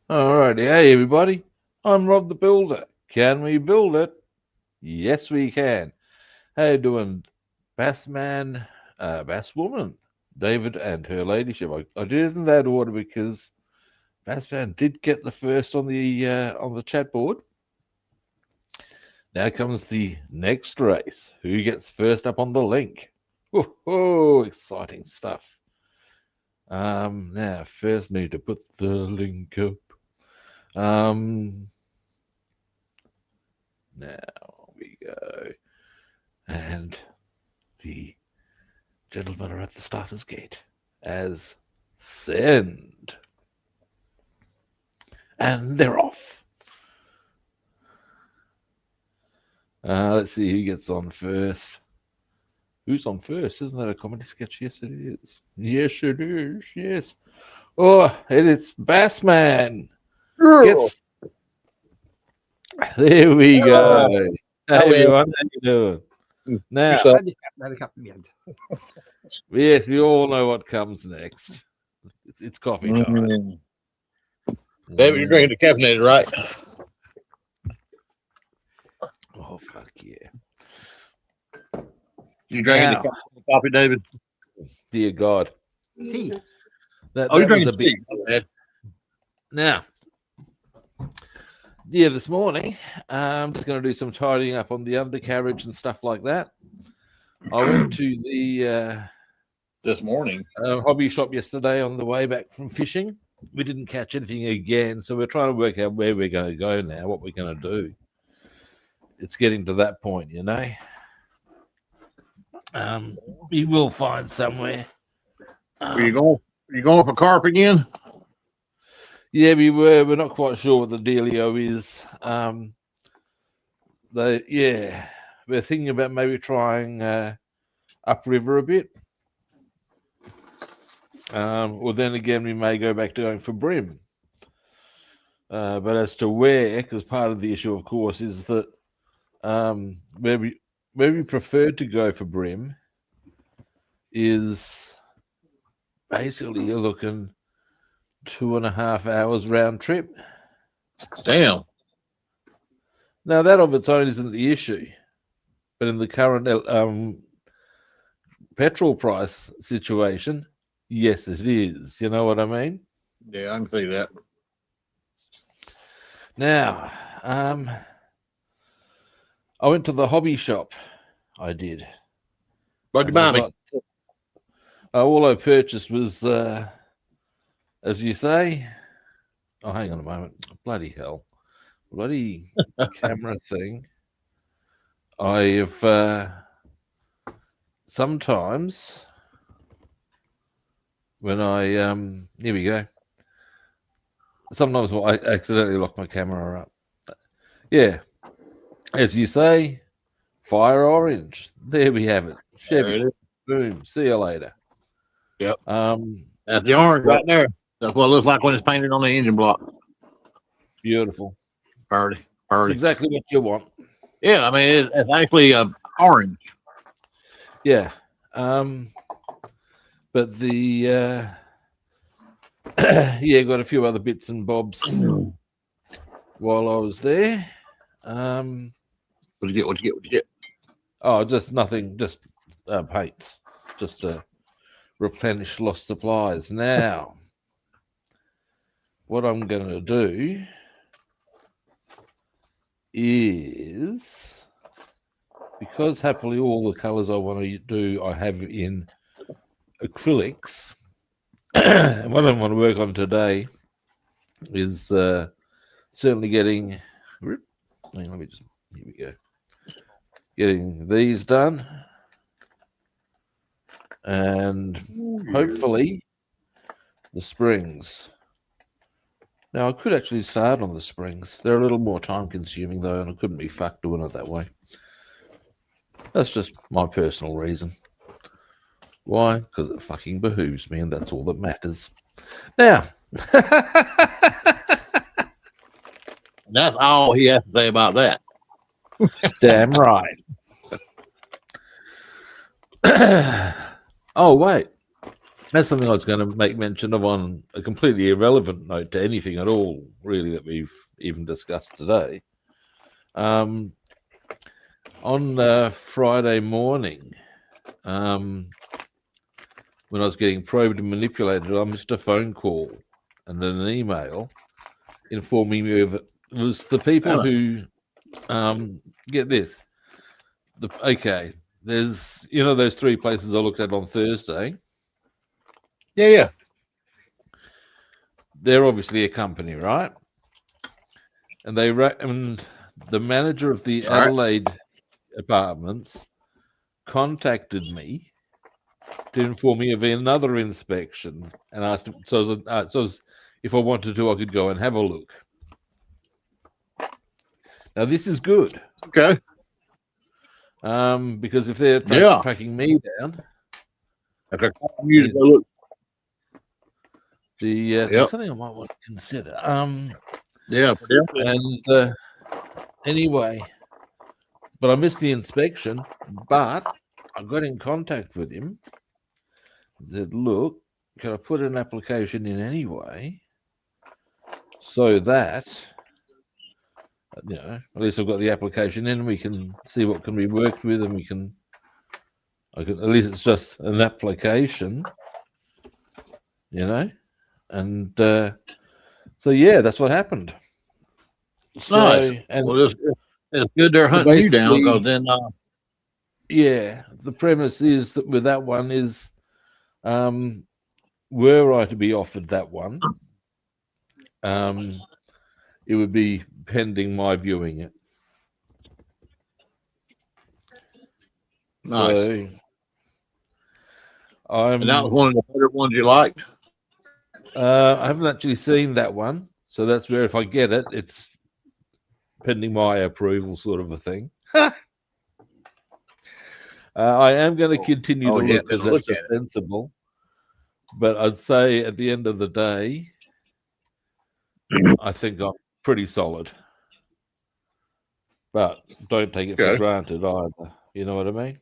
Alrighty, hey everybody. I'm Rob the Builder. Can we build it? Yes, we can. How you doing, Bassman, Basswoman, David, and her ladyship? I did it in that order because Bassman did get the first on the chat board. Now comes the next race. Who gets first up on the link? Whoa, exciting stuff. Now first need to put the link up. Now we go. And the gentlemen are at the starter's gate as send. And they're off. Let's see who gets on first. Who's on first? Isn't that a comedy sketch? Yes, it is. Yes, it is. Yes. Oh, and it's Bassman. Gets. There we go. Hey, everyone. How you doing? Now, yes, we all know what comes next. It's coffee time. David, you're drinking the caffeinated, right? Oh, fuck yeah. You drinking the coffee, David? Dear God. Tea. That you're was drinking a big. tea. Now, yeah, this morning, I'm just going to do some tidying up on the undercarriage and stuff like that. I went to the this morning hobby shop yesterday on the way back from fishing. We didn't catch anything again, so we're trying to work out where we're going to go now, what we're going to do. It's getting to that point, you know. We will find somewhere. Are you going for carp again? Yeah, we were. We're not quite sure what the dealio is. We're thinking about maybe trying upriver a bit. Or then again, we may go back to going for brim. But as to where, because part of the issue, of course, is that where we prefer to go for brim is basically you're looking 2.5 hours round trip. Damn. Now that of its own isn't the issue, but in the current petrol price situation, yes, it is. You know what I mean? Yeah, I can see that. Now, I went to the hobby shop. I did. What'd you buy me? All I purchased was, as you say. Oh, hang on a moment. Bloody hell. Bloody camera thing. I've sometimes when I here we go. Sometimes I accidentally lock my camera up. Yeah, as you say, fire orange. There we have it. Chevy. Boom. See you later. Yep. That's the orange right there. That's what it looks like when it's painted on the engine block. Beautiful. Pretty. Exactly what you want. Yeah, I mean it's actually orange. Yeah. But the yeah, got a few other bits and bobs while I was there. What'd you get? Oh, just nothing, just paints, just to replenish lost supplies. Now, what I'm going to do is, because happily all the colors I want to do I have in acrylics, and what I want to work on today is certainly getting, let me just, here we go, getting these done, and hopefully the springs. Now I could actually start on the springs. They're a little more time consuming though, and I couldn't be fucked doing it that way. That's just my personal reason. Why? Because it fucking behooves me, and that's all that matters. Now, that's all he has to say about that. Damn right. Oh, wait. That's something I was going to make mention of on a completely irrelevant note to anything at all, really, that we've even discussed today. On Friday morning, when I was getting probed and manipulated, I missed a phone call and then an email informing me of it. It was the people who get this. Okay, there's those three places I looked at on Thursday. Yeah. They're obviously a company, right? And the manager of the Adelaide apartments contacted me to inform me of another inspection, and asked if I wanted to, I could go and have a look. Now this is good. Okay. Because if they're tracking me down, you to go look. There's something I might want to consider. Yeah. And anyway, but I missed the inspection. But I got in contact with him. Said, "Look, can I put an application in anyway, so that at least I've got the application in, and we can see what can be worked with, and at least it's just an application, and so yeah, that's what happened." Nice. And it's good they're hunting you down, because then the premise is that with that one is, were I to be offered that one, it would be pending my viewing it. Nice. So and that was one of the better ones you liked? I haven't actually seen that one, so that's where if I get it, it's pending my approval, sort of a thing. I am going to continue to look, because that's just sensible. But I'd say at the end of the day, I think I'm pretty solid. But don't take it for granted either. You know what I mean?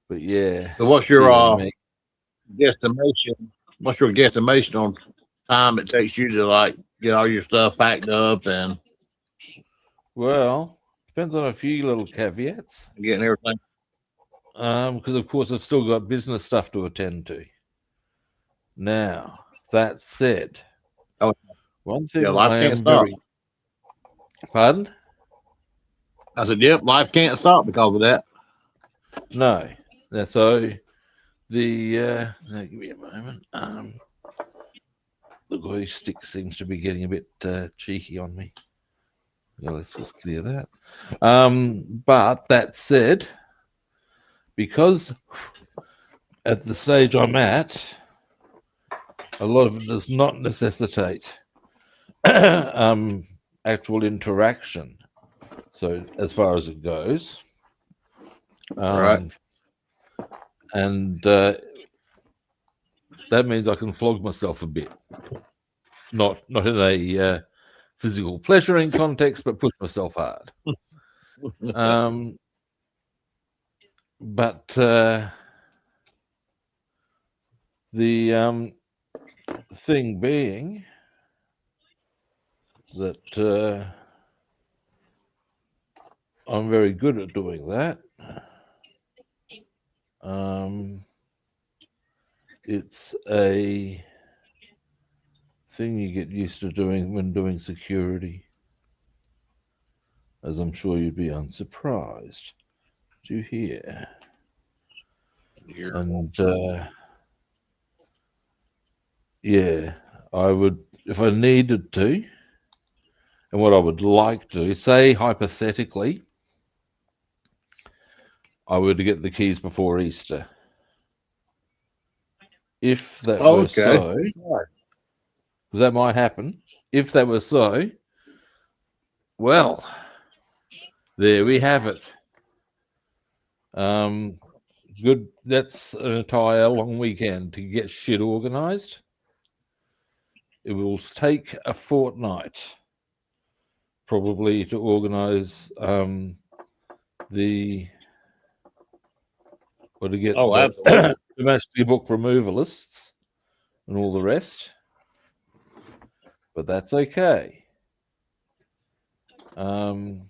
But yeah. So what's your guesstimation? What's your guesstimation on time it takes you to get all your stuff packed up? And well, depends on a few little caveats. Getting everything. Because of course I've still got business stuff to attend to. Now, that said, one thing life can't stop. Pardon? I said, yep, life can't stop because of that. No. So now give me a moment. The glue stick seems to be getting a bit cheeky on me. Well, let's just clear that. But that said, because at the stage I'm at, a lot of it does not necessitate actual interaction. So as far as it goes, and that means I can flog myself a bit, not in a physical pleasuring context, but push myself hard. But the thing being that I'm very good at doing that. It's a thing you get used to doing when doing security, as I'm sure you'd be unsurprised to hear. And yeah, I would, if I needed to, and what I would like to, say hypothetically, I would get the keys before Easter. If that were so, because that might happen. If that were so, well, there we have it. Good. That's an entire long weekend to get shit organized. It will take a fortnight, probably, to organize the or to get Oh, the absolutely. domestic book removalists and all the rest. But that's okay. And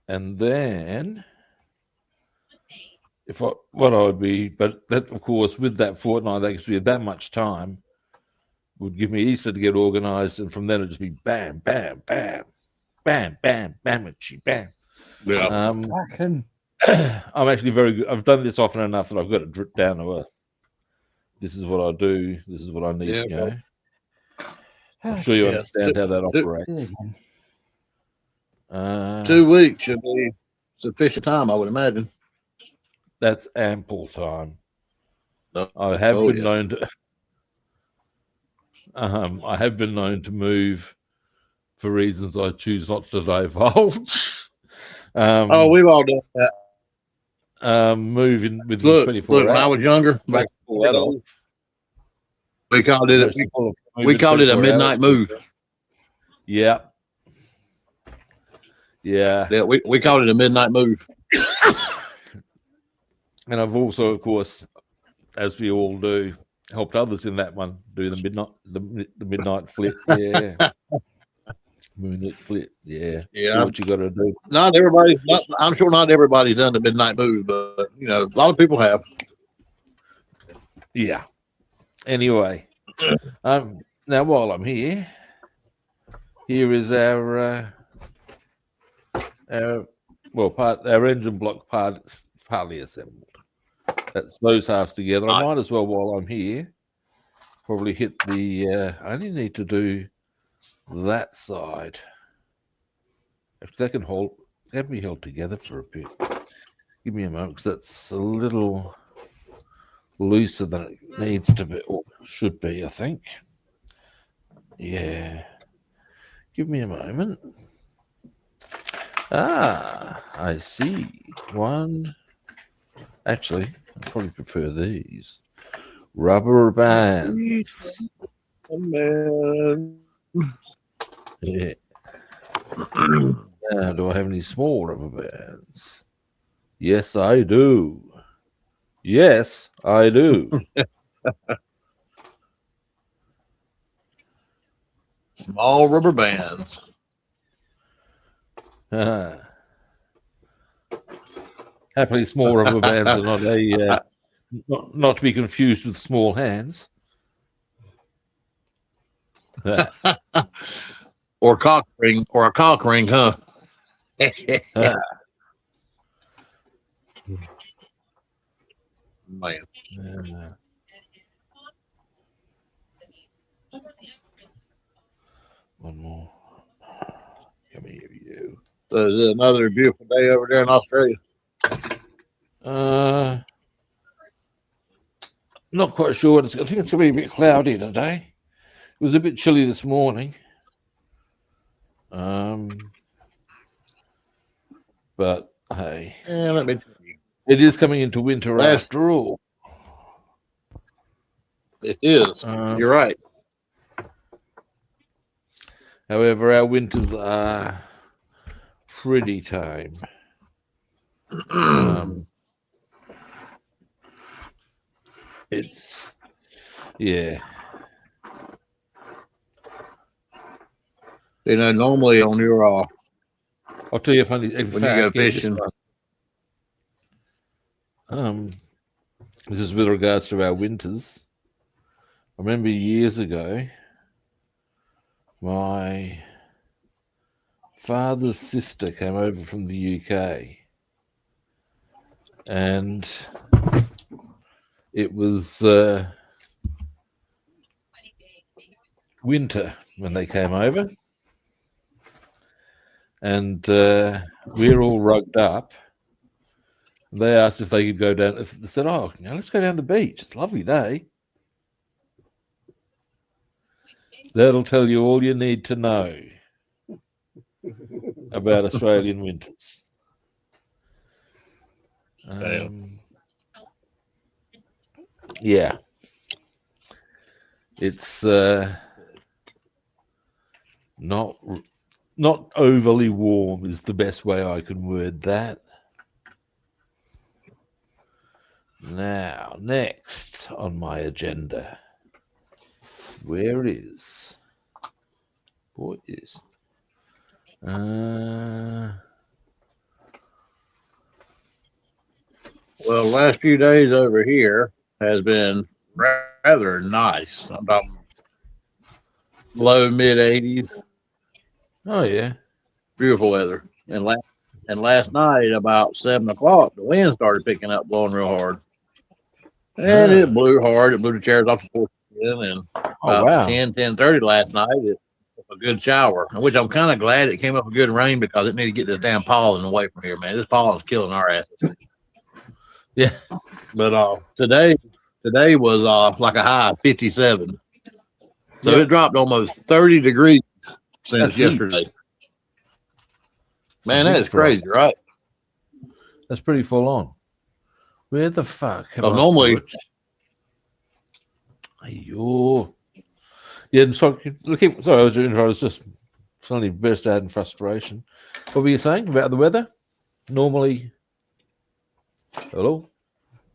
then what I would be, but that of course with that fortnight, that gives me that much time, would give me Easter to get organised, and from then it'd just be bam, bam, bam, bam, bam, bam, bam. Yeah. I'm actually very good. I've done this often enough that I've got it drip down to earth. This is what I do. This is what I need. Yeah. I'm sure you Yeah. understand how that operates. 2 weeks should be sufficient time, I would imagine. That's ample time. No. I have Oh, been yeah. known to. I have been known to move for reasons I choose not to divulge. Oh, we've all done that. Move in within Look, 24 when I hours. was younger, back Pull that off. we called it we called it a midnight move. Yeah. Yeah. Yeah, we called it a midnight move. And I've also, of course, as we all do, helped others in that one do the midnight flip. Yeah. Moonlit flip. Yeah. Yeah. Do what you got to do. I'm sure not everybody's done the midnight move, but a lot of people have. Yeah. Anyway, now while I'm here is our engine block partly assembled. That's those halves together. I might as well, while I'm here, probably hit the. I only need to do that side. If that can be held together for a bit. Give me a moment, because that's a little looser than it needs to be, or should be, I think. Yeah. Give me a moment. I see. One. Actually, I probably prefer these. Rubber bands. Yeah. Do I have any small rubber bands? Yes, I do. Yes, I do. Small rubber bands. Happily, small rubber bands are not to be confused with small hands. Or a cock ring, huh? Man. One more. Come here, you. So is it another beautiful day over there in Australia? Not quite sure. I think it's going to be a bit cloudy today. It was a bit chilly this morning. But hey, let me tell you. It is coming into winter after all. It is. You're right. However, our winters are pretty tame. It's, yeah. Normally on your I'll tell you a funny. When you go fishing. This is with regards to our winters. I remember years ago, my father's sister came over from the UK, and it was winter when they came over, and we were all rugged up. They asked if they could go down. They said, "Oh, let's go down the beach. It's a lovely day." That'll tell you all you need to know about Australian winters. Yeah, it's not overly warm is the best way I can word that. Now, next on my agenda, where is? What is? Well, the last few days over here has been rather nice. I'm talking low mid 80s, Oh yeah. beautiful weather. And last night about 7 o'clock, the wind started picking up, blowing real hard, and it blew hard. It blew the chairs off the porch again. And Oh about wow. 10:30 last night, it was a good shower, which I'm kind of glad it came up a good rain because it needed to get this damn pollen away from here, man. This pollen's killing our asses. Yeah. But today was like a high of 57. So Yep. it dropped almost 30 degrees since That's yesterday. heaps. Man, It's a that big is crazy, right? That's pretty full on. Where the fuck have Well, I normally, put? Ayo. Yeah, sorry, sorry, I was just suddenly burst out in frustration. What were you saying about the weather? Normally, hello?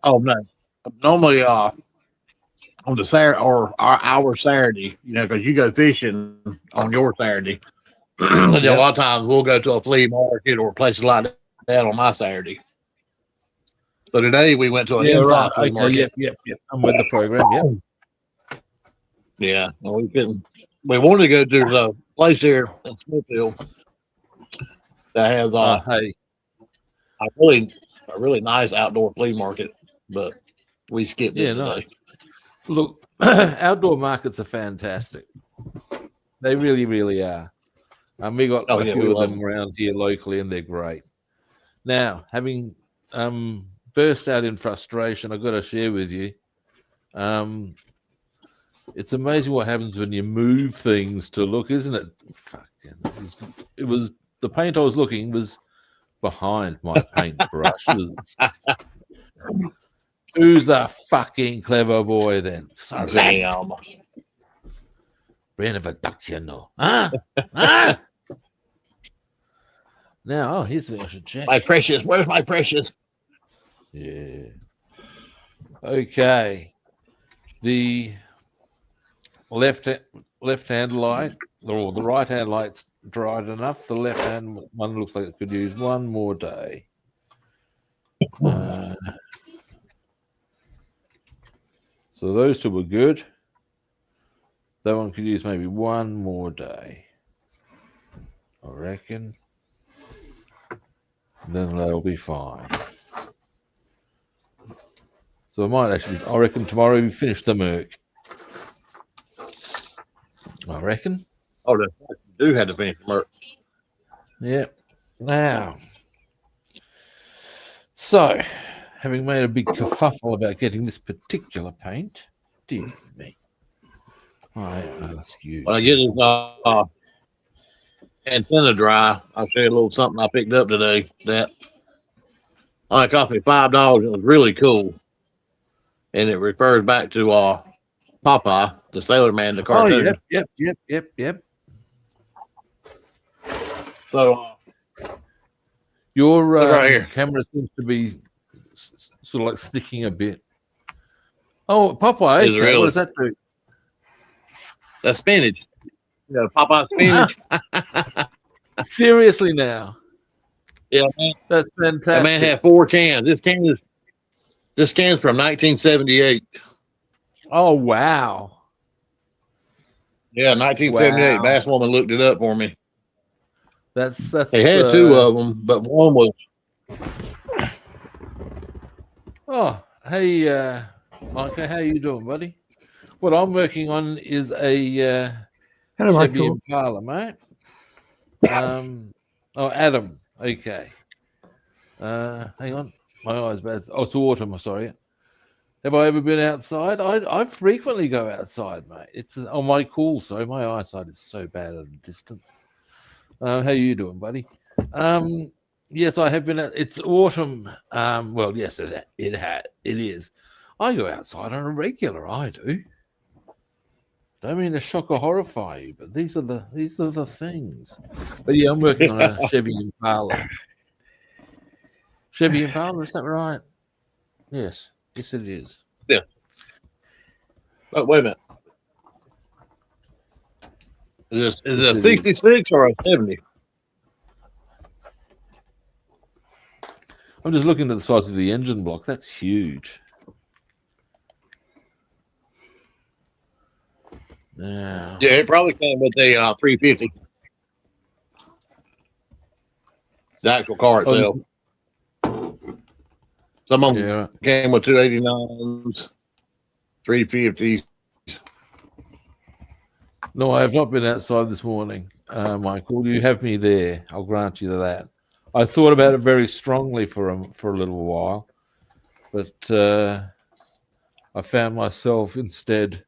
oh no, normally on the Saturday or our Saturday, because you go fishing on your Saturday. And then a lot of times we'll go to a flea market or places like that on my Saturday. So today we went to an inside flea market. Yep. I'm with the program. Yep. Yeah, well, we couldn't. We wanted to go to the place here in Smithfield that has Hey, a really nice outdoor flea market, but we skipped it today. nice. Look, outdoor markets are fantastic. They really, really are. We got a few of them around here locally, and they're great. Now, having burst out in frustration, I've got to share with you. It's amazing what happens when you move things to look, isn't it? Fucking, it was the paint I was looking was behind my paintbrushes. Who's a fucking clever boy then? Damn. Brain of a duck, you know. Huh? Now, here's what I should check. My precious, where's my precious? Yeah. Okay. The left hand light, or the right hand light's dried enough. The left hand one looks like it could use one more day. So those two were good. That one could use maybe one more day, I reckon. Then they'll be fine. So I reckon tomorrow we finish the Merc. I reckon. Oh, you do have to finish the Merc. Yep. Now, so having made a big kerfuffle about getting this particular paint, dear me, I ask you. When I get this antenna dry, I'll show you a little something I picked up today that only cost me $5. It was really cool, and it refers back to Popeye, the Sailor Man, the cartoon. Oh, yep. So your right here. camera seems to be sort of like sticking a bit. Oh, Popeye. Okay. Really? What does that do? That's spinach. Yeah, Popeye spinach. Seriously now? Yeah, man. That's fantastic. That man had 4 cans. This can's from 1978. Oh wow. Yeah, 1978. Wow. Basswoman looked it up for me. That's. They had 2 of them, but one was. Oh, hey, Micah, how you doing, buddy? What I'm working on is a Chevy Impala, mate. Adam. Okay. Hang on, my eyes bad. Oh, it's autumn. Sorry. Have I ever been outside? I frequently go outside, mate. It's on my cool, so my eyesight is so bad at a distance. How you doing, buddy? Yes, I have been. It's autumn. Well, yes, it is. I go outside on a regular. I do. Don't mean to shock or horrify you, but these are the things. But yeah, I'm working on a Chevy Impala. Chevy Impala, is that right? Yes. Yes, it is. Yeah. Oh, wait a minute. Is it Yes, a it is. 66 or a 70? I'm just looking at the size of the engine block. That's huge. Now, Yeah, it probably came with the 350. The actual car oh, itself. Some of them yeah. came with 289s, 350s. No, I have not been outside this morning, Michael. You have me there. I'll grant you that. I thought about it very strongly for a little while, but I found myself instead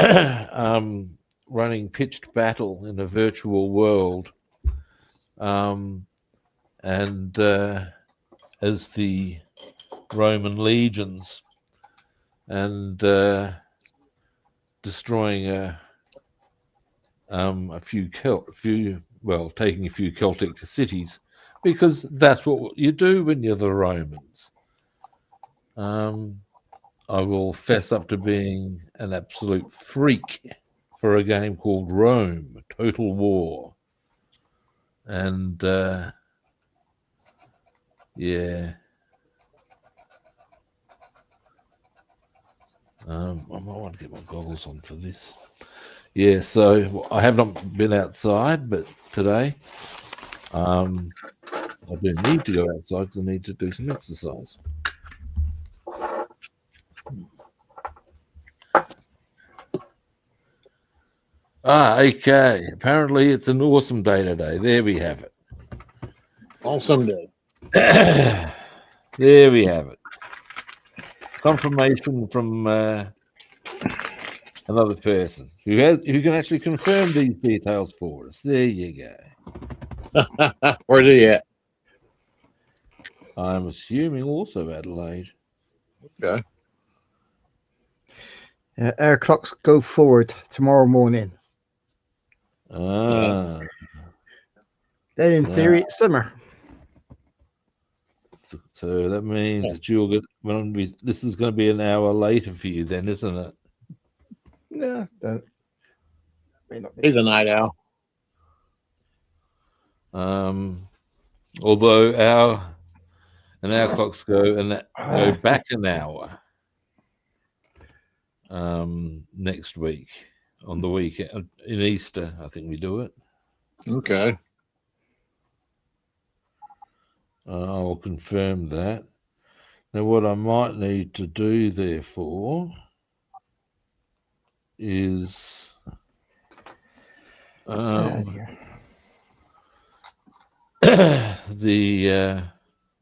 running pitched battle in a virtual world, um, and as the Roman legions, and destroying taking a few Celtic cities, because that's what you do when you're the Romans. Um, I will fess up to being an absolute freak for a game called Rome, Total War. And yeah, I might want to get my goggles on for this. Yeah, so I have not been outside, but today I do need to go outside because I need to do some exercise. Okay. Apparently, it's an awesome day today. There we have it. Awesome day. There we have it. Confirmation from another person who can actually confirm these details for us. There you go. Where's he at? I'm assuming also Adelaide. Okay. Air clocks go forward tomorrow morning. Ah, Then in yeah. theory it's summer. So that means that you'll get this is going to be an hour later for you, then, isn't it? No, may not be. He's a night owl. Although our clocks go back an hour next week on the weekend in Easter. I think we do it. Okay. I'll confirm that. Now, what I might need to do, therefore, is the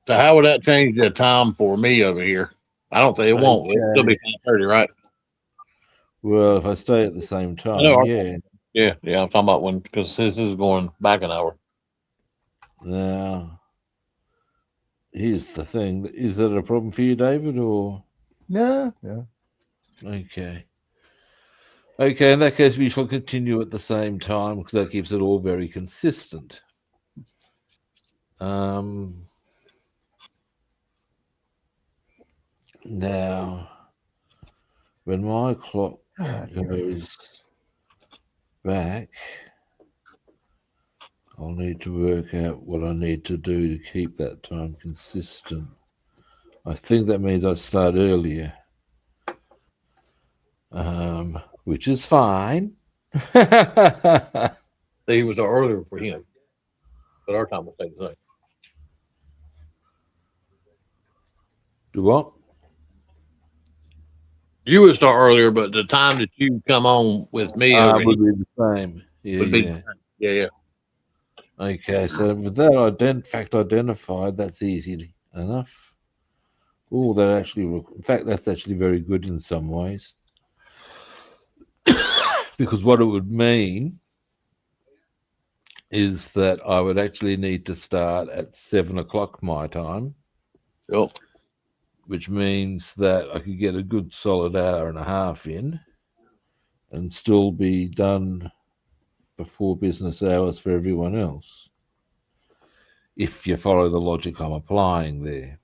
So how would that change the time for me over here? I don't think it won't. It'll still be 5:30, right? well, if I stay at the same I time, know. yeah. Yeah. I'm talking about when, because this is going back an hour. Now, here's the thing: is that a problem for you, David, or No. okay? Okay, in that case, we shall continue at the same time because that keeps it all very consistent. Now, when my clock goes back, I'll need to work out what I need to do to keep that time consistent. I think that means I start earlier, which is fine. He was earlier for him, but our time will stay the same. Do what? You would start earlier, but the time that you come on with me over here Would be the same. would be the Yeah. same. Yeah. Okay, so with that fact identified, that's easy enough. Oh, in fact, that's actually very good in some ways. Because what it would mean is that I would actually need to start at 7 o'clock my time, Yep. which means that I could get a good solid hour and a half in and still be done before business hours for everyone else. If you follow the logic I'm applying there.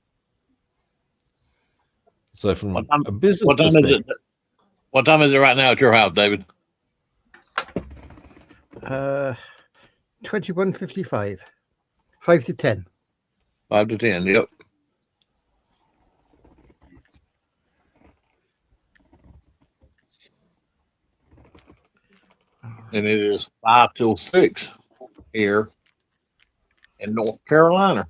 So from What time? a business What time is perspective, it? What time is it right now at your house, David? 21:55. 5 to 10. 5 to 10. Yep. And it is 5 till 6 here in North Carolina.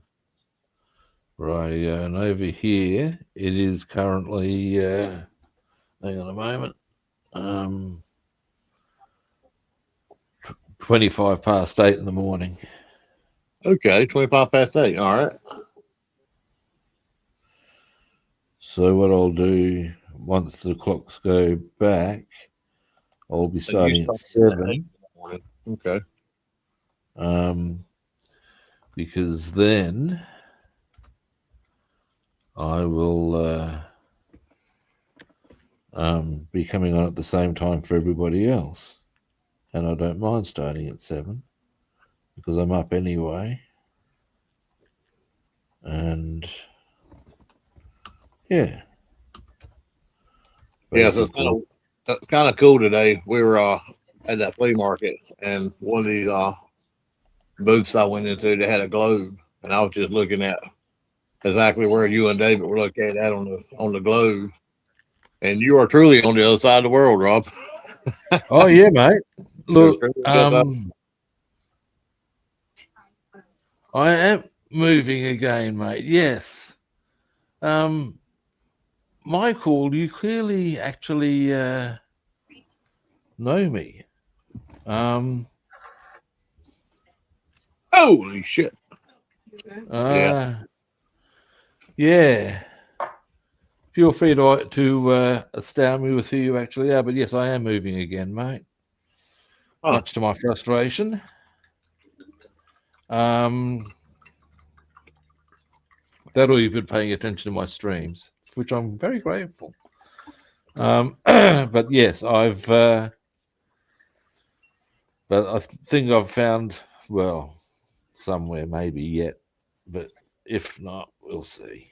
right? And over here, it is currently. Hang on a moment. 8:25 in the morning. Okay, 25 past 8. All right. So what I'll do once the clocks go back, I'll be So you starting at start at 8 7. in the morning. Okay. Because then I will be coming on at the same time for everybody else, and I don't mind starting at 7 because I'm up anyway, and yeah, Yeah, so basically. it's kind of cool today. We were at that flea market, and one of these booths I went into, they had a globe, and I was just looking at exactly where you and David were looking at on the globe, and you are truly on the other side of the world, Rob. Oh yeah, mate. You're Look, truly on the other side. I am moving again, mate. Yes. Michael, you clearly actually know me. Holy shit! Yeah. Yeah. Feel free to astound me with who you actually are, but yes, I am moving again, mate. Huh. Much to my frustration. That or you've been paying attention to my streams, for which I'm very grateful. But yes, but I think I've found, well, somewhere maybe yet, but if not, we'll see.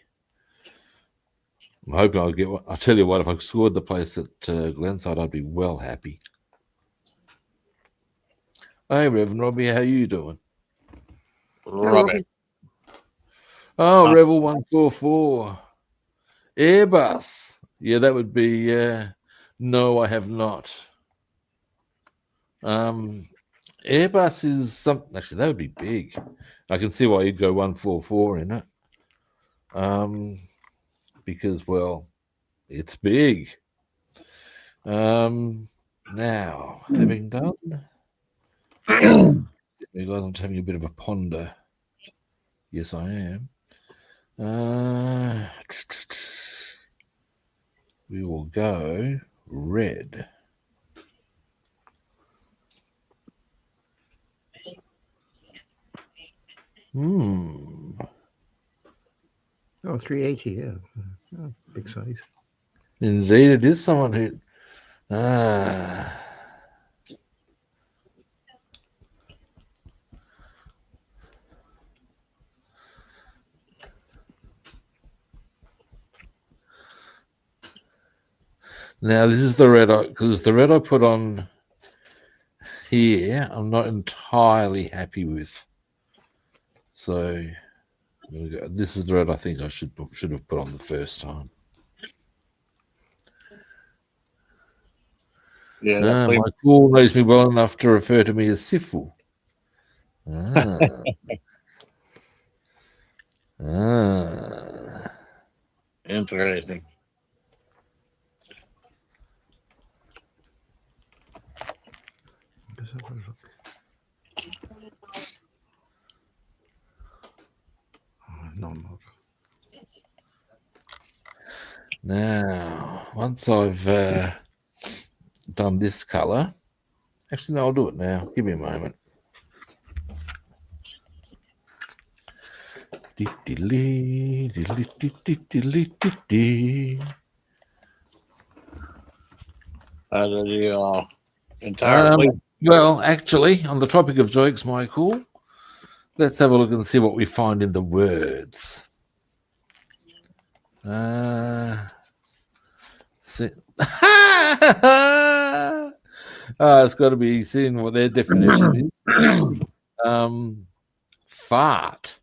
I'm hoping I'll get one. I'll tell you what, if I scored the place at Glenside, I'd be well happy. Hey, Reverend Robbie, how you doing? Robbie. Oh, Revel 144. Airbus. Yeah, that would be, no, I have not. Airbus is something, actually, that would be big. I can see why you'd go 144 in it. Because, well, it's big. Now, having done, you guys, I'm having a bit of a ponder. Yes, I am. We will go red. Oh, 380, yeah. Oh, big size. Indeed, it is someone who. Now, this is the red because the red I put on here, I'm not entirely happy with. So, this is the red I think I should have put on the first time. Yeah. My cool knows me well enough to refer to me as Sifu. Interesting. Let's have a look. Non-mod. Now, once I've done this color, actually, no, I'll do it now. Give me a moment. The entire fleet. Well, actually, on the topic of jokes, Michael, let's have a look and see what we find in the words. It's got to be seeing what their definition is. Fart.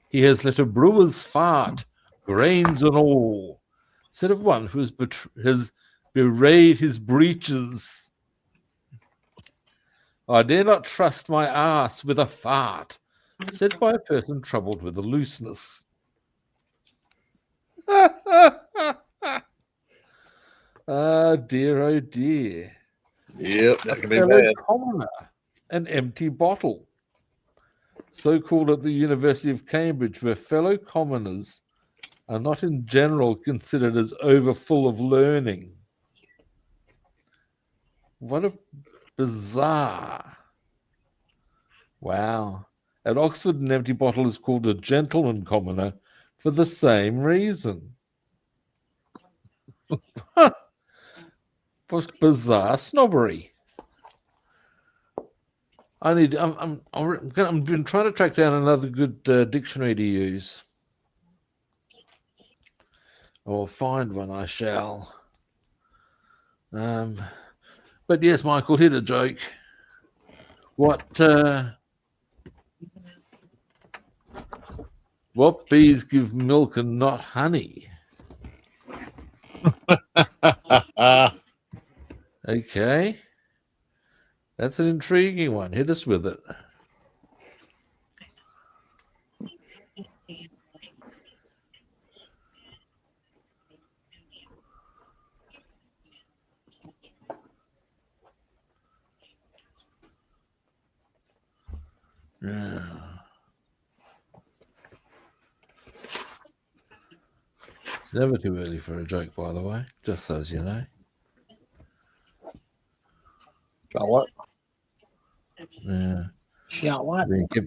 He has let a brewer's fart, grains and all, instead of one who has bewrayed his breeches. I dare not trust my ass with a fart, said by a person troubled with a looseness. Ah, dear, oh dear. Yep, that can be Fellow bad. commoner, an empty bottle. So called at the University of Cambridge, where fellow commoners are not in general considered as overfull of learning. What a bizarre. Wow. At Oxford, an empty bottle is called a gentleman commoner for the same reason. What bizarre snobbery. I've been trying to track down another good dictionary to use. Or find one, I shall. But yes, Michael, hit a joke. What bees give milk and not honey? Okay. That's an intriguing one. Hit us with it. Yeah. It's never too early for a joke, by the way, just so as you know. Got what? Yeah. Got what?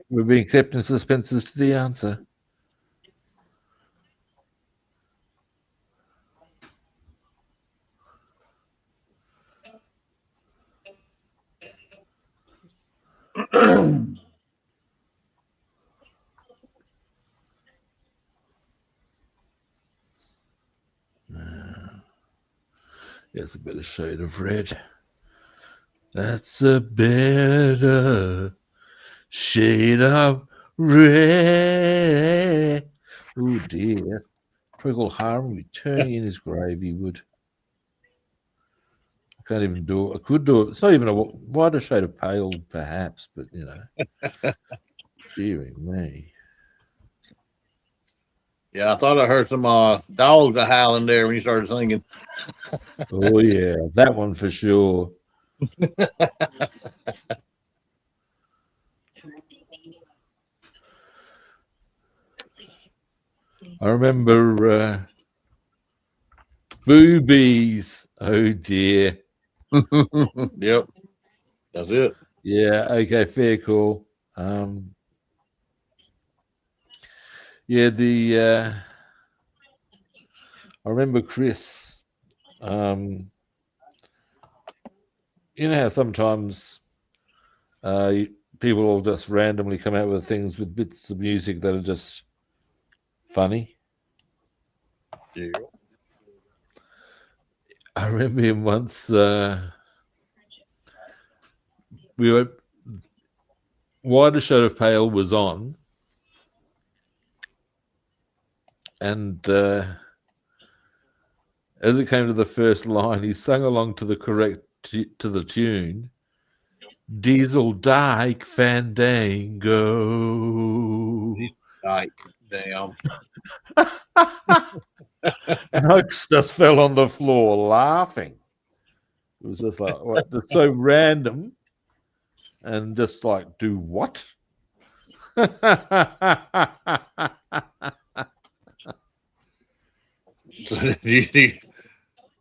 We're being kept in suspense as to the answer. It's a better shade of red. That's a better shade of red. Oh dear. Twinkle Harm would be turning in his grave, he would. I can't even do it. I could do it. It's not even a wider shade of pale, perhaps, but you know. Dearie me. Yeah, I thought I heard some dogs howling there when you started singing. Oh yeah, that one for sure. I remember boobies. Oh dear. Yep, that's it. Yeah. Okay. Fair call. Yeah. I remember Chris. You know how sometimes people will just randomly come out with things with bits of music that are just funny. Yeah. I remember him once. We were Wider Shade of Pale was on, and as it came to the first line, he sung along to the tune. Diesel Dyke Fandango. Like, damn. And I just fell on the floor laughing. It was just like, what? It's so random. And just like, do what? So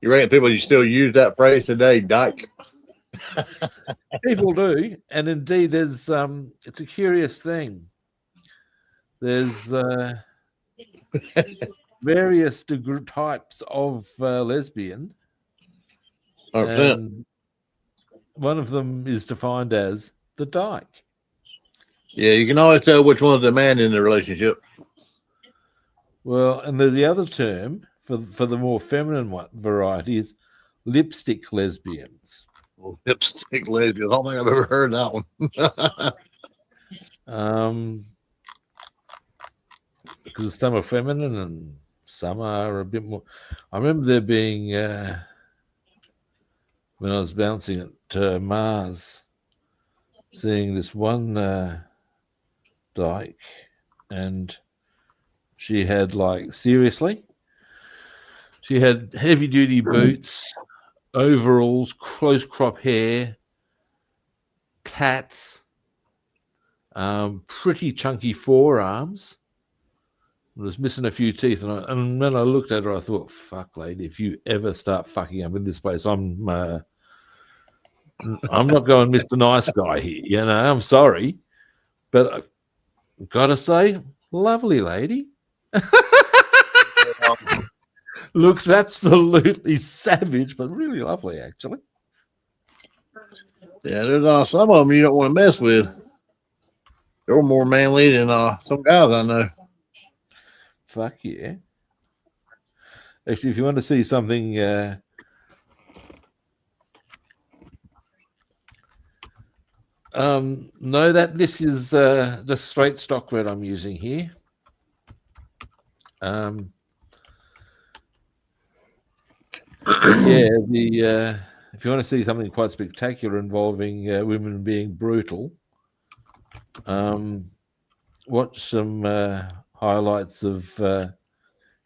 you reckon people you still use that phrase today, dyke? People do, and indeed, there's it's a curious thing. There's various types of lesbian, 100%. and one of them is defined as the dyke. Yeah, you can always tell which one's the man in the relationship. Well, and the other term for the more feminine variety is lipstick lesbians. Lipstick lesbians. I don't think I've ever heard that one. Because some are feminine and some are a bit more. I remember there being when I was bouncing at Mars, seeing this one dyke, and she had seriously, she had heavy duty boots, overalls, close crop hair, tats, pretty chunky forearms. Was missing a few teeth, and when I looked at her, I thought, "Fuck, lady, if you ever start fucking up in this place, I'm not going Mr. Nice Guy here. You know, I'm sorry, but I've gotta say, lovely lady." Looks absolutely savage, but really lovely, actually. Yeah, there's some of them you don't want to mess with. They're more manly than some guys I know. Fuck yeah. Actually, if you want to see something no, this is the straight stock red I'm using here. Yeah, if you want to see something quite spectacular involving women being brutal, watch some highlights of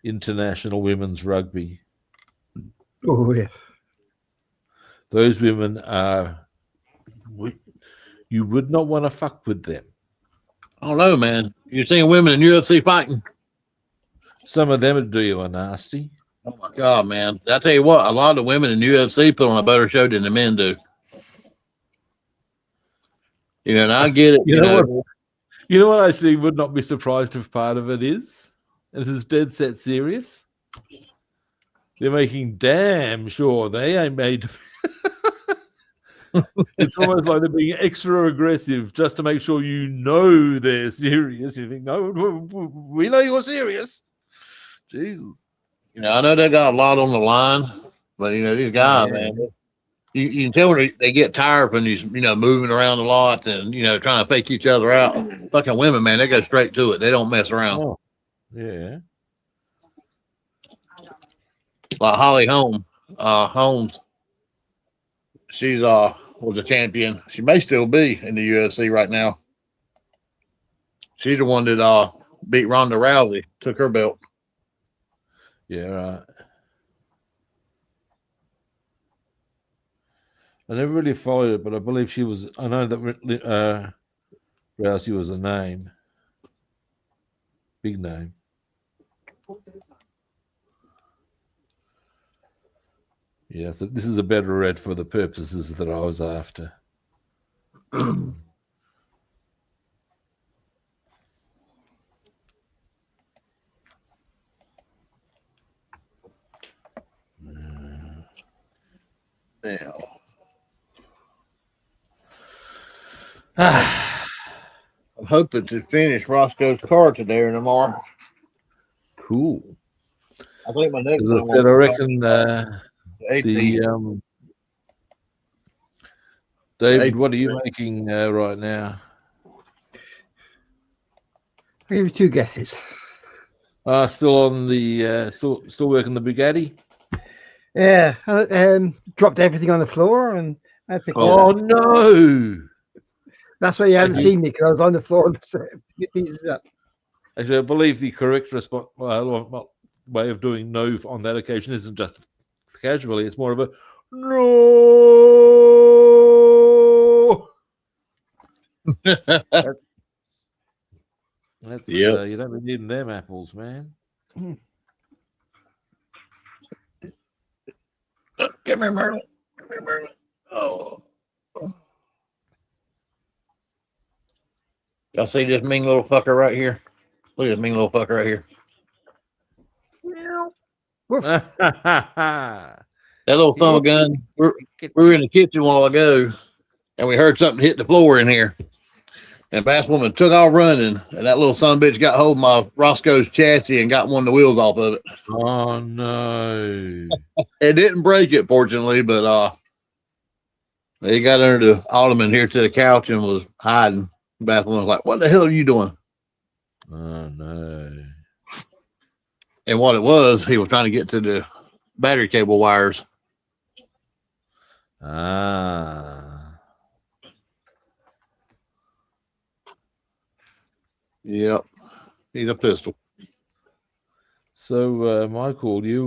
international women's rugby. Oh, yeah. Those women are, you would not want to fuck with them. I don't know, man. You're seeing women in UFC fighting? Some of them would do you a nasty. Oh my God, man. I tell you what, a lot of the women in UFC put on a better show than the men do. You know, and I get it. You know what I actually would not be surprised if part of it is? And this is dead set serious. They're making damn sure they ain't made to It's almost like they're being extra aggressive just to make sure you know they're serious. You think, no, we know you're serious. Jesus. You know, I know they got a lot on the line, but you know, these guys, man, you can tell when they get tired when these, you know, moving around a lot and, you know, trying to fake each other out. Fucking women, man, they go straight to it. They don't mess around. Oh, yeah. Like Holly Holmes. She's was a champion. She may still be in the UFC right now. She's the one that beat Ronda Rousey, took her belt. Yeah, right. I never really followed it, but I believe she was. I know that Rousey was a name, big name. Yeah, so this is a better red for the purposes that I was after. Now, I'm hoping to finish Roscoe's car today or tomorrow. Cool. I think my next As one I said, I reckon David, what are you making right now? I'll give you two guesses. Still on the still working the Bugatti. Yeah, dropped everything on the floor and I picked it up. No! That's why you haven't seen me, because I was on the floor pieces up. Actually, I believe the correct response way of doing no on that occasion isn't just casually; it's more of a no. That's you don't be needing them apples, man. Give me a minute. Oh. Y'all see this mean little fucker right here? Look at this mean little fucker right here. That little son of a gun. We were in the kitchen a while ago, and we heard something hit the floor in here. And Basswoman took off running, and that little son of a bitch got hold of my Roscoe's chassis and got one of the wheels off of it. Oh no! It didn't break it, fortunately, but he got under the ottoman here to the couch and was hiding. Basswoman was like, "What the hell are you doing?" Oh no! And what it was, he was trying to get to the battery cable wires. Ah. Yep. He's a pistol. So, Michael, you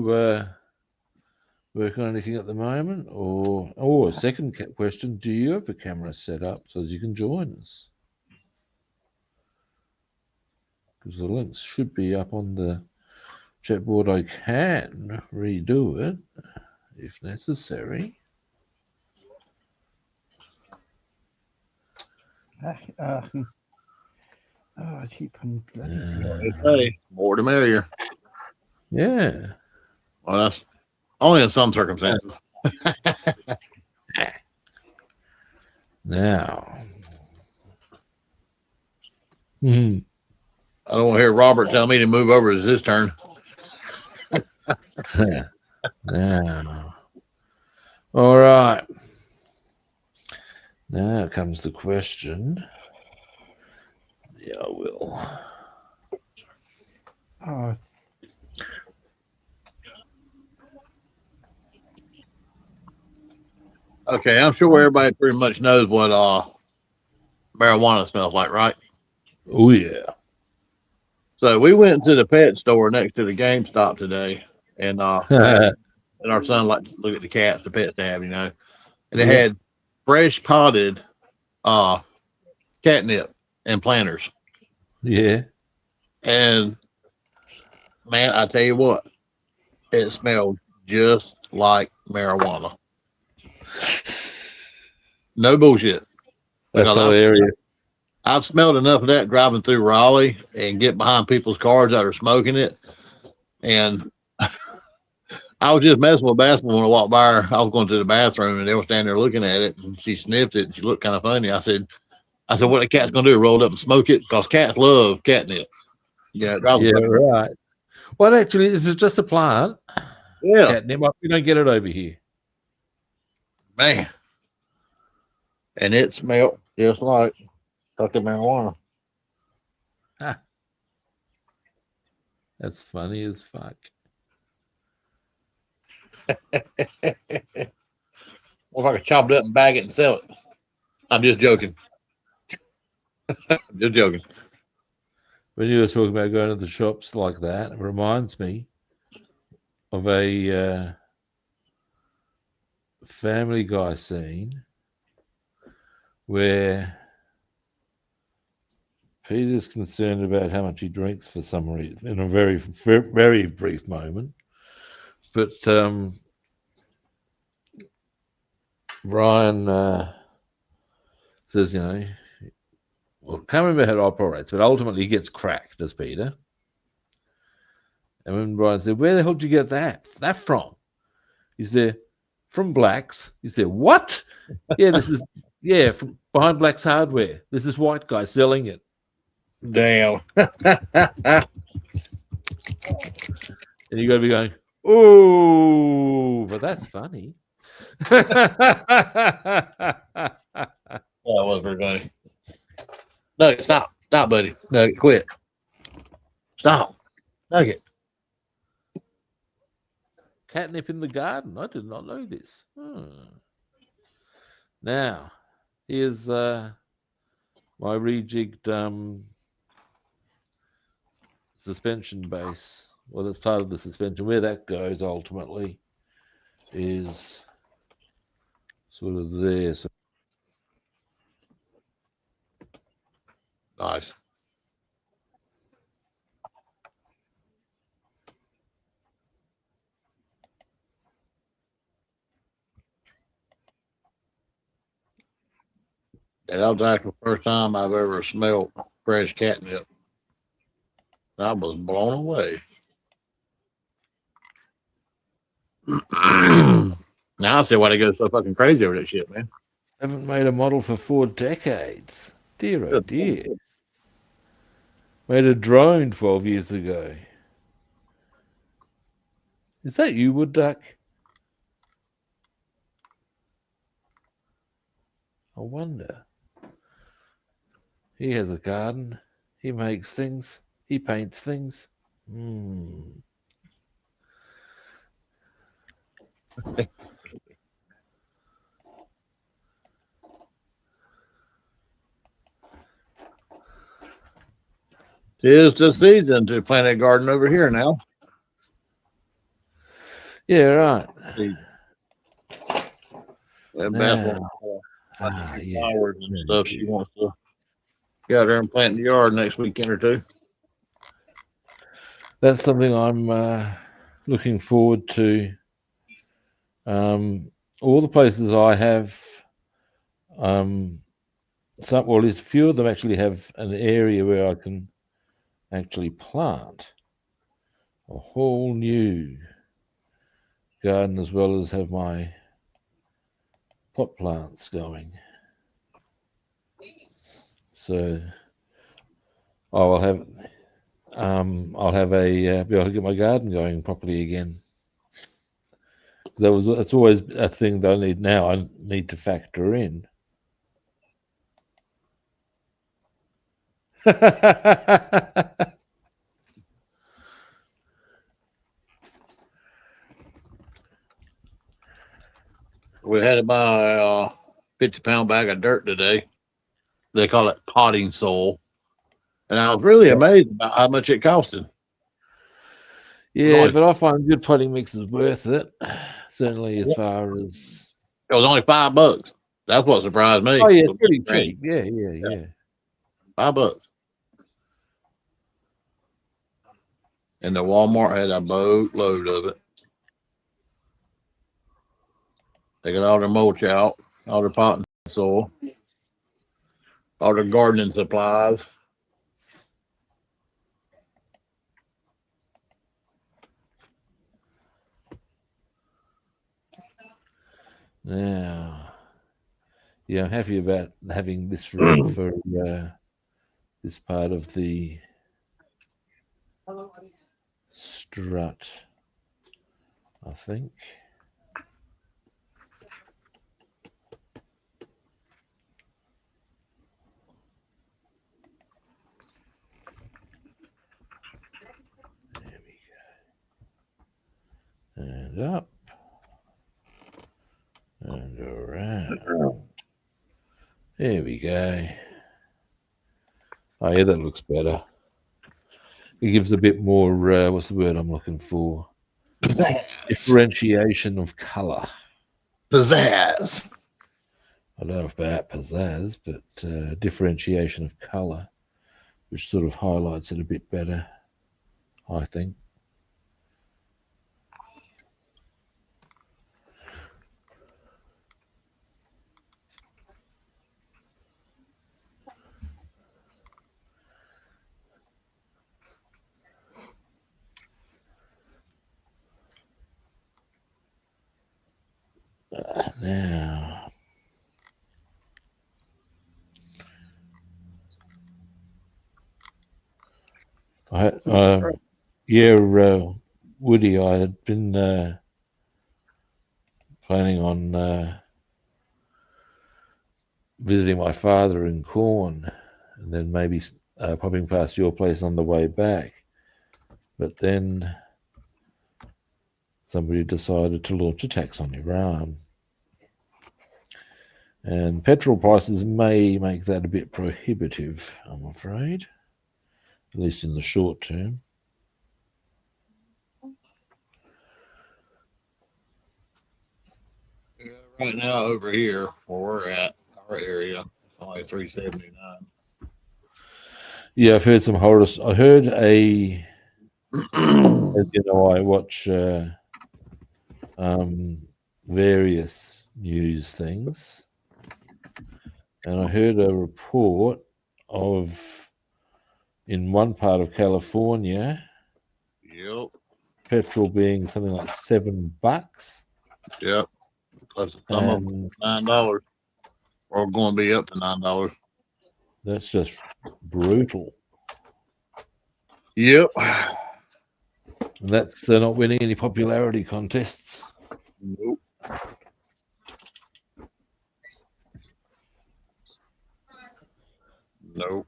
working on anything at the moment? Or second question, do you have a camera set up so that you can join us? Because the links should be up on the chat board. I can redo it if necessary. I keep on bloody. Hey, more the merrier. Yeah. Well, that's only in some circumstances. Now. I don't want to hear Robert tell me to move over. It's his turn. Now. All right. Now comes the question. Yeah, I will. Okay, I'm sure everybody pretty much knows what marijuana smells like, right? Oh yeah. So we went to the pet store next to the GameStop today, and our son liked to look at the cats, the pets they have, you know, and they had fresh potted catnip and planters. Yeah. And man, I tell you what, it smelled just like marijuana. No bullshit. That's hilarious. I've smelled enough of that driving through Raleigh and get behind people's cars that are smoking it. And I was just messing with Bassman when I walked by her. I was going to the bathroom and they were standing there looking at it, and she sniffed it and she looked kind of funny. I said, what the cat's gonna do? Roll it up and smoke it? Because cats love catnip. Yeah, right. Well, actually, is it just a plant? Yeah. Catnip. We don't get it over here. Man. And it smelled just like fucking marijuana. That's funny as fuck. What if I could chop it up and bag it and sell it? I'm just joking. Just joking. When you were talking about going to the shops like that, it reminds me of a Family Guy scene where Peter's concerned about how much he drinks for some reason in a very, very, very brief moment. But Brian says, you know, well, can't remember how it operates, but ultimately he gets cracked as Peter. And when Brian said, where the hell did you get that from? He's there, from Blacks. He's there, what? Yeah, this is, from behind Black's Hardware. This is white guy selling it. Damn. And you got to be going, oh, but that's funny. That was very funny. Nugget, stop. Stop, buddy. Nugget, quit. Stop. Nugget. Catnip in the garden. I did not know this. Now, here's my rejigged suspension base. Well, that's part of the suspension. Where that goes ultimately is sort of there. So Nice. Yeah, that was actually the first time I've ever smelled fresh catnip. I was blown away. Now I see why they go so fucking crazy over that shit, man. haven't made a model for 4 decades. Dear, oh dear. Made a drone 12 years ago. Is that you, Wood Duck? I wonder. He has a garden. He makes things. He paints things. Tis the season to plant a garden over here now. Yeah, right. And Now, Bassman yeah. flowers and stuff. She wants to get out there and plant in the yard next weekend or two. That's something I'm looking forward to. All the places I have, at least a few of them actually have an area where I can actually plant a whole new garden as well as have my pot plants going. So I'll have be able to get my garden going properly again. That's always a thing that I need to factor in. We had to buy a 50-pound bag of dirt today. They call it potting soil. And I was really amazed about how much it costed. Yeah, but I find good potting mix is worth it. Certainly as far as... It was only $5. That's what surprised me. Oh, yeah, it's pretty cheap. Yeah. $5. And the Walmart had a boatload of it. They got all their mulch out, all their potting soil, all their gardening supplies. Now, yeah, I'm happy about having this room for this part of the strut, I think. There we go. And up. And around. There we go. Oh, yeah, that looks better. It gives a bit more, what's the word I'm looking for? Pizzazz. Differentiation of colour. Pizzazz. I don't know about pizzazz, but differentiation of colour, which sort of highlights it a bit better, I think. Now, Woody, I had been planning on visiting my father in Corn, and then maybe popping past your place on the way back. But then somebody decided to launch a tax on Iran. And petrol prices may make that a bit prohibitive, I'm afraid, at least in the short term. Yeah, right now over here where we're at, our area, it's only $3.79. Yeah, I've heard some horrors. I heard as you know, I watch various news things, and I heard a report of in one part of California, Yep. petrol being something like $7. Yep. Plus some of them $9. Or going to be up to $9. That's just brutal. Yep. And that's not winning any popularity contests. Nope. Nope.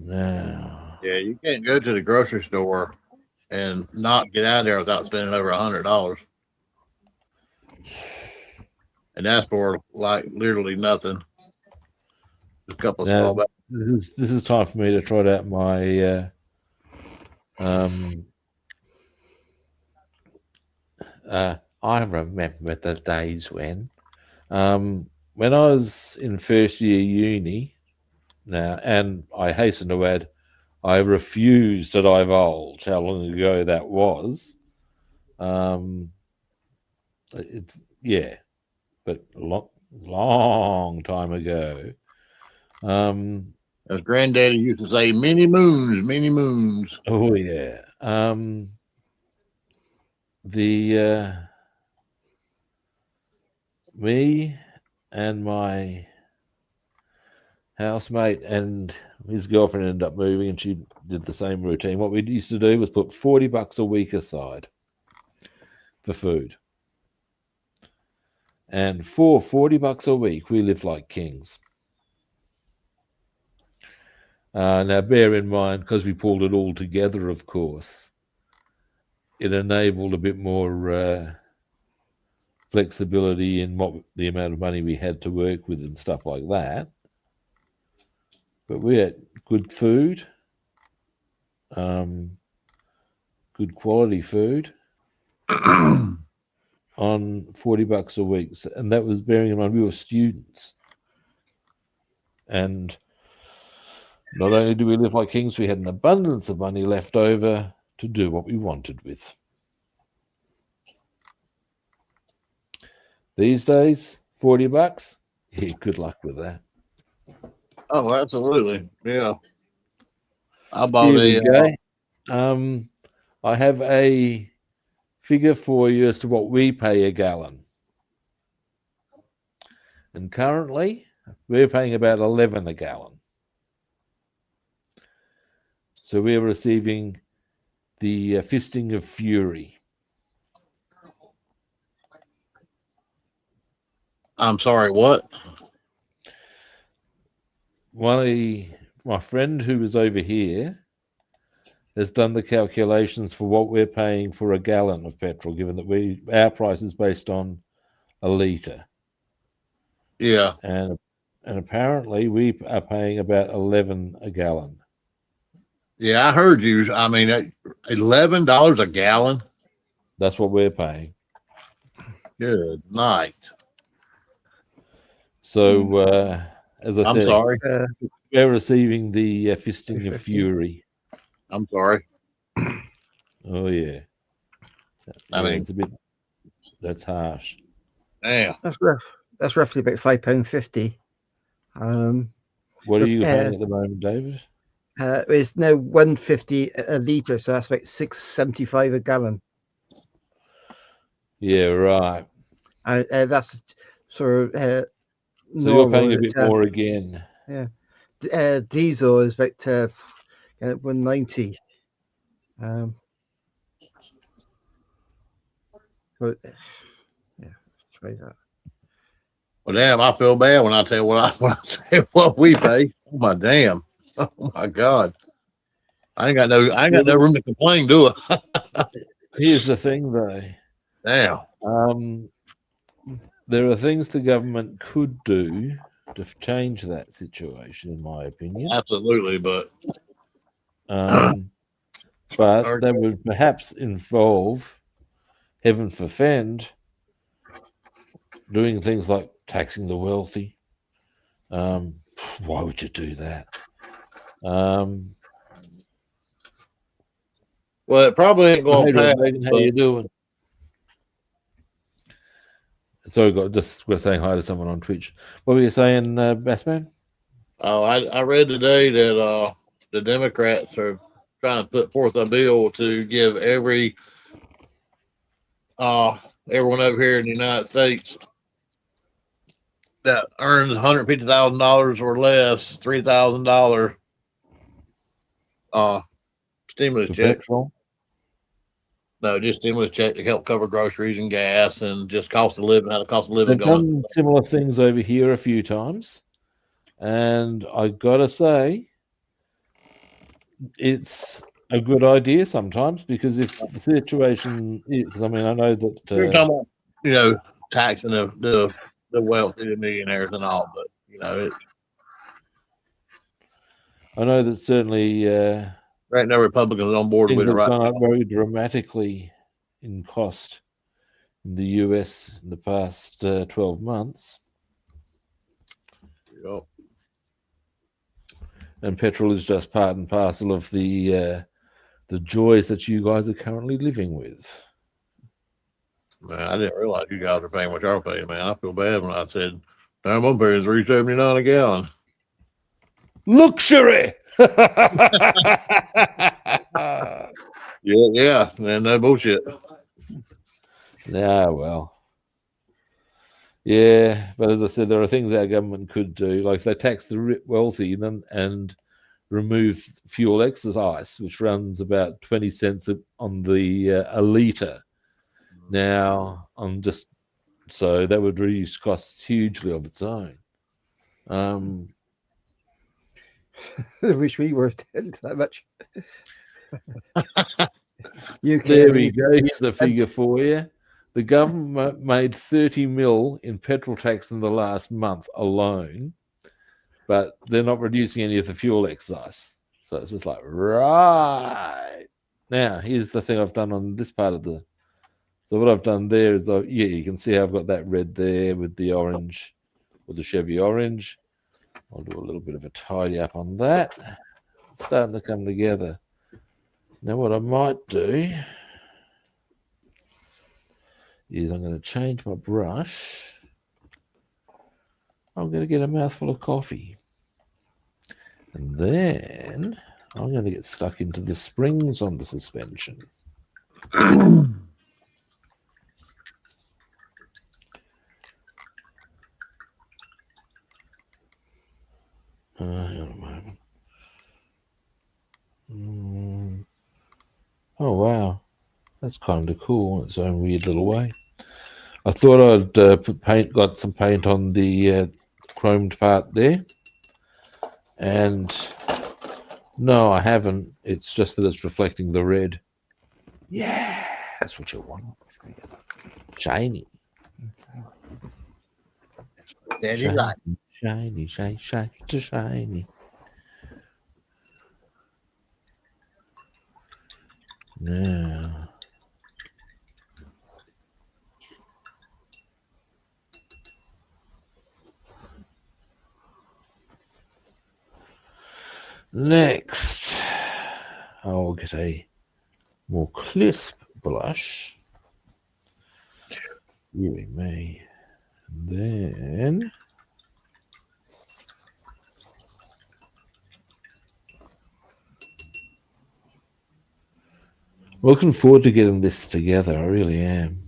Now, Yeah, you can't go to the grocery store and not get out of there without spending over $100. And that's for like literally nothing. A couple of small now bags. this is time for me to trot out my I remember the days when I was in first year uni now, and I hasten to add, I refuse to divulge how long ago that was. It's but long time ago. As granddaddy used to say, many moons, many moons. Oh yeah. The me and my housemate and his girlfriend ended up moving, and she did the same routine. What we used to do was put $40 a week aside for food, and for $40 a week, we lived like kings. Now, bear in mind, because we pulled it all together, of course, it enabled a bit more flexibility in what the amount of money we had to work with and stuff like that. But we had good food, good quality food on $40 a week, and that was bearing in mind we were students. And not only do we live like kings, we had an abundance of money left over to do what we wanted with. These days, $40, yeah, good luck with that. Oh, absolutely. Yeah. I bought Here we a go. I have a figure for you as to what we pay a gallon. And currently, we're paying about 11 a gallon. So we're receiving the fisting of fury. I'm sorry, what? My friend who is over here has done the calculations for what we're paying for a gallon of petrol, given that our price is based on a litre. Yeah. And apparently we are paying about 11 a gallon. Yeah, I heard you. I mean, $11 a gallon. That's what we're paying. Good night. So, as I I'm said, sorry. we're receiving the fisting of 250. fury. I'm sorry. Oh yeah. I mean, it's a bit. That's harsh. damn. That's rough. That's roughly about £5.50. What are you paying at the moment, David? It's now £1.50 a litre, so that's about £6.75 a gallon. Yeah, right. That's sort of So normal. you're paying a bit more again. Yeah. Diesel is about £1.90. But yeah, try that. Well, damn, I feel bad when I tell you when I tell you what we pay. Oh my damn. Oh my God. I ain't got no room to complain, do I? Here's the thing, though. Damn. There are things the government could do to change that situation, in my opinion. Absolutely, but that would perhaps involve, heaven forfend, doing things like taxing the wealthy. Why would you do that? Well, it probably ain't going to pass. Megan, how you doing? Sorry, we're saying hi to someone on Twitch. What were you saying, Bassman? Oh, I read today that the Democrats are trying to put forth a bill to give everyone over here in the United States that earns $150,000 or less, $3,000 uh stimulus For check. petrol. No, just stimulus check to help cover groceries and gas and just cost of living. How the cost of living They've going? done similar things over here a few times, and I gotta say, it's a good idea sometimes because if the situation is, because I mean, I know You're that talking about, taxing the wealthy, the millionaires, and all, but certainly there ain't no Republicans on board things with it have right gone up now. very dramatically in cost in the US in the past 12 months, Yep. and petrol is just part and parcel of the joys that you guys are currently living with. Man, I didn't realize you guys are paying what y'all paying, man. I feel bad when I said, damn, I'm paying $3.79 a gallon. Luxury. Yeah, man, no bullshit. Yeah, well, yeah, but as I said, there are things our government could do, like if they tax the wealthy and remove fuel excise, which runs about 20 cents on the a litre. Now, so that would reduce costs hugely of its own. I wish we were that much. UK There we go. Here's the figure for you. The government made 30 mil in petrol tax in the last month alone, but they're not reducing any of the fuel excise. So it's just like, right. Now, here's the thing I've done on this part of the. So what I've done there is, yeah, you can see I've got that red there with the orange, with the Chevy orange. I'll do a little bit of a tidy up on that. It's starting to come together. Now, what I might do is I'm going to change my brush. I'm going to get a mouthful of coffee. And then I'm going to get stuck into the springs on the suspension. Hang on a moment. Oh, wow. That's kind of cool in its own weird little way. I thought I'd got some paint on the chromed part there. And no, I haven't. It's just that it's reflecting the red. Yeah, that's what you want. Shiny. Daddy right. Shiny, shiny, shiny, shiny. Now, next, I'll get a more crisp blush. You me. And then looking forward to getting this together. I really am.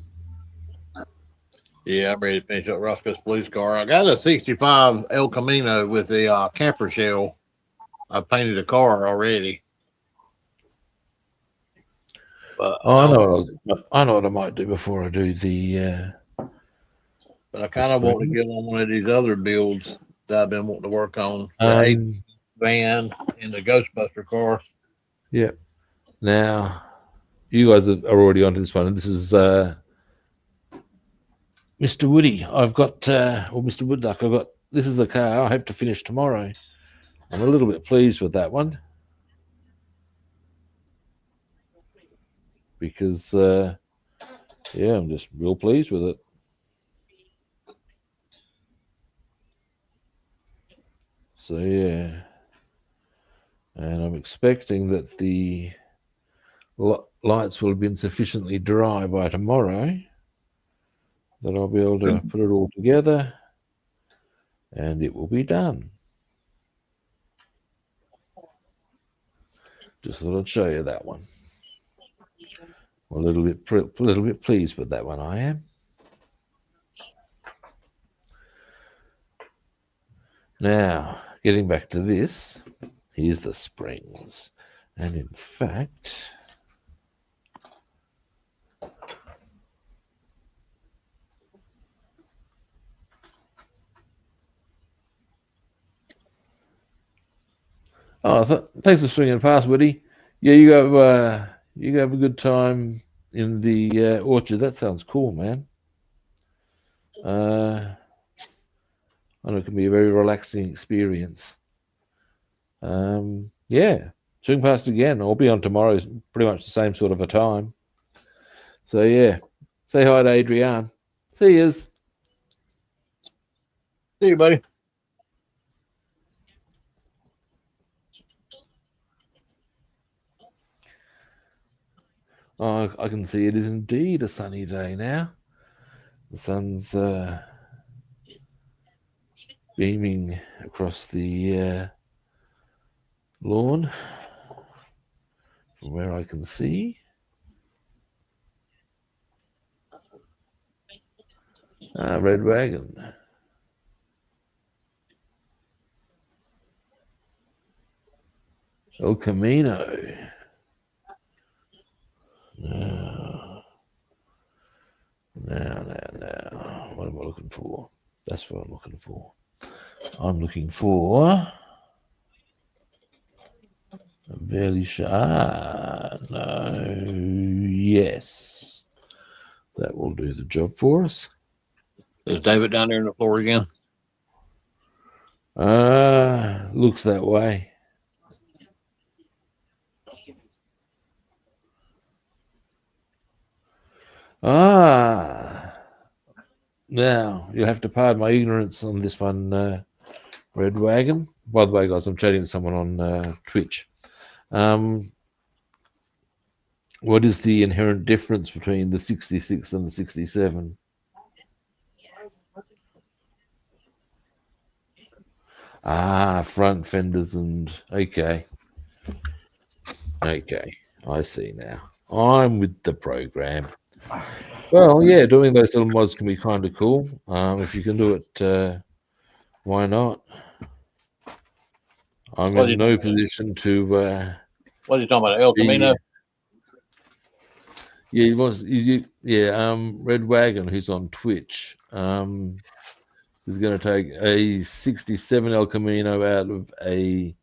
Yeah, I'm ready to finish up Roscoe's police car. I got a 65 El Camino with the camper shell. I painted the car already. But I know what I might do before I do the. But I kind of want to get on one of these other builds that I've been wanting to work on. The 8 van and the Ghostbuster car. Yeah. Now, you guys are already onto this one, and this is Mr. Woody. I've got, or Mr. Woodduck. I've got. This is a car I hope to finish tomorrow. I'm a little bit pleased with that one because, yeah, I'm just real pleased with it. So yeah, and I'm expecting that the lights will have been sufficiently dry by tomorrow that I'll be able to put it all together and it will be done. Just thought I'd show you that one. I'm a little bit pleased with that one, I am. Now, getting back to this, here's the springs. And in fact, thanks for swinging past, Woody. Yeah, you have a good time in the orchard. That sounds cool, man. I know it can be a very relaxing experience. Yeah, swing past again. I'll be on tomorrow. Pretty much the same sort of a time. So yeah, say hi to Adrienne. See yous. See you, buddy. Oh, I can see it is indeed a sunny day now. The sun's beaming across the lawn from where I can see. Red wagon. El Camino. Now. What am I looking for? That's what I'm looking for. I'm looking for a barely no. Yes. That will do the job for us. Is David down there on the floor again? Looks that way. Now you'll have to pardon my ignorance on this one, Red Wagon. By the way, guys, I'm chatting to someone on Twitch. What is the inherent difference between the 66 and the 67? Front fenders and okay, I see now. I'm with the program. Well, yeah, doing those little mods can be kind of cool. If you can do it, why not? I'm in no position to. What are you talking about? El Camino? Yeah, he was. Red Wagon, who's on Twitch, is going to take a 67 El Camino out of a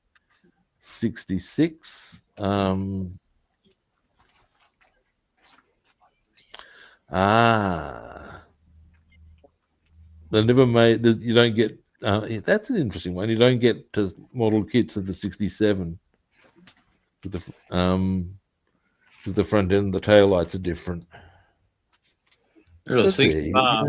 66. They never made. You don't get. That's an interesting one. You don't get to model kits of the 67 with the with the front end. The tail lights are different. There's a 65.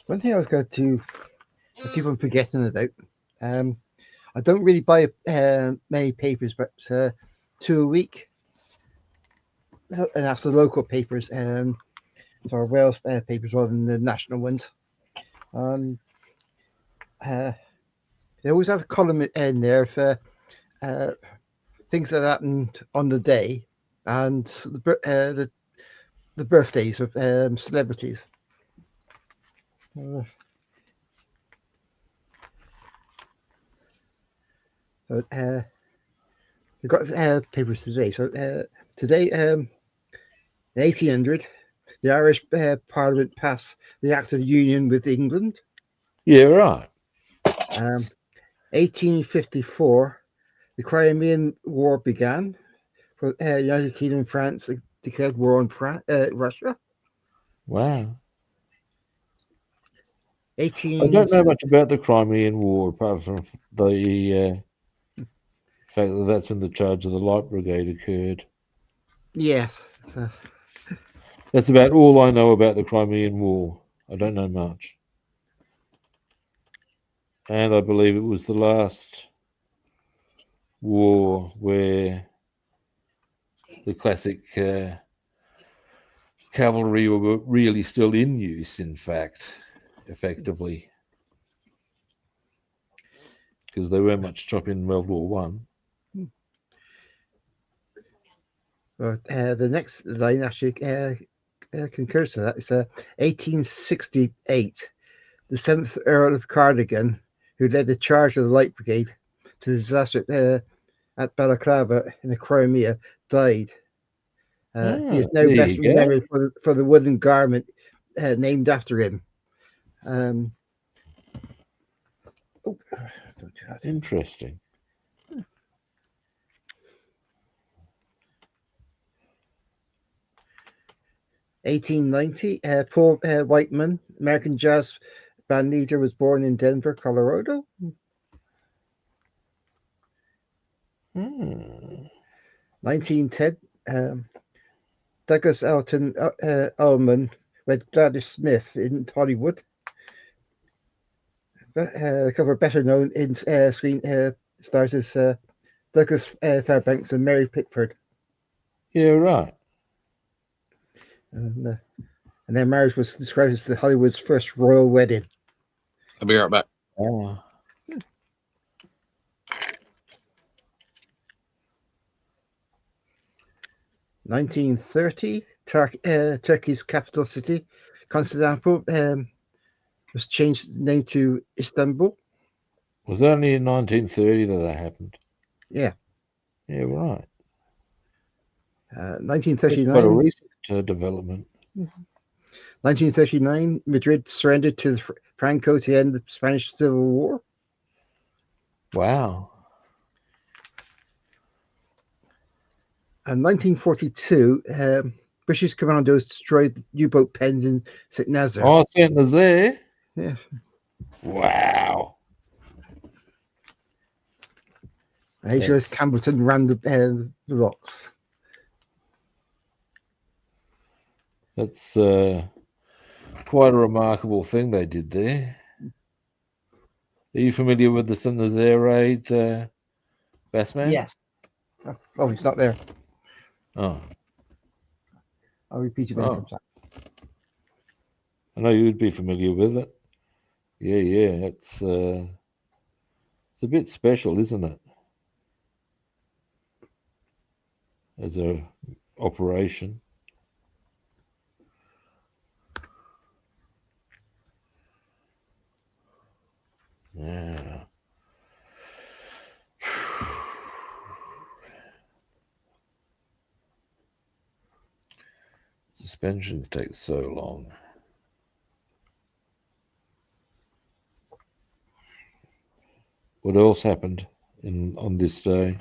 One thing I was going to keep on forgetting about. I don't really buy many papers, but 2 a week. So, and that's the local papers, so Wales papers rather than the national ones. They always have a column in there for things that happened on the day and the birthdays of celebrities. So we've got papers today. So today, in 1800, the Irish Parliament passed the Act of Union with England. Yeah, right. 1854, the Crimean War began. For United Kingdom and France declared war on Russia. Wow. 18... I don't know much about the Crimean War apart from the fact that that's when the charge of the Light Brigade occurred. Yes. So. That's about all I know about the Crimean War. I don't know much. And I believe it was the last war where the classic cavalry were really still in use, in fact, effectively, because they weren't much chop in World War One. Well, the next line actually concurs to that. It's 1868. The 7th Earl of Cardigan, who led the charge of the Light Brigade to the disaster at Balaclava in the Crimea, died. He is now there best you go. remembered for the wooden garment named after him. Don't do that. Interesting. $1890. Paul Whiteman, American jazz band leader, was born in Denver, Colorado. 1910. Douglas Elton Ullman with Gladys Smith in Hollywood. The cover better known in screen stars as Douglas Fairbanks and Mary Pickford. Yeah, right. And their marriage was described as the Hollywood's first royal wedding. I'll be right back. Oh. 1930, Turkey's capital city, Constantinople, was changed name to Istanbul. Was it only in 1930 that happened? Yeah. Yeah, right. That's 1939. quite a recent development. 1939, Madrid surrendered to Franco to end the Spanish Civil War. Wow. And 1942, British commandos destroyed U-boat pens in St. Nazaire. Oh, Saint Nazaire. Yeah. Wow. HMS Campbellton ran the rocks. That's quite a remarkable thing they did there. Are you familiar with the Saint Nazaire raid, Bassman? Yes. Oh, he's not there. Oh. I'll repeat it when he comes back. I know you'd be familiar with it. Yeah. It's a bit special, isn't it? As a operation. Yeah. Suspension takes so long. What else happened on this day?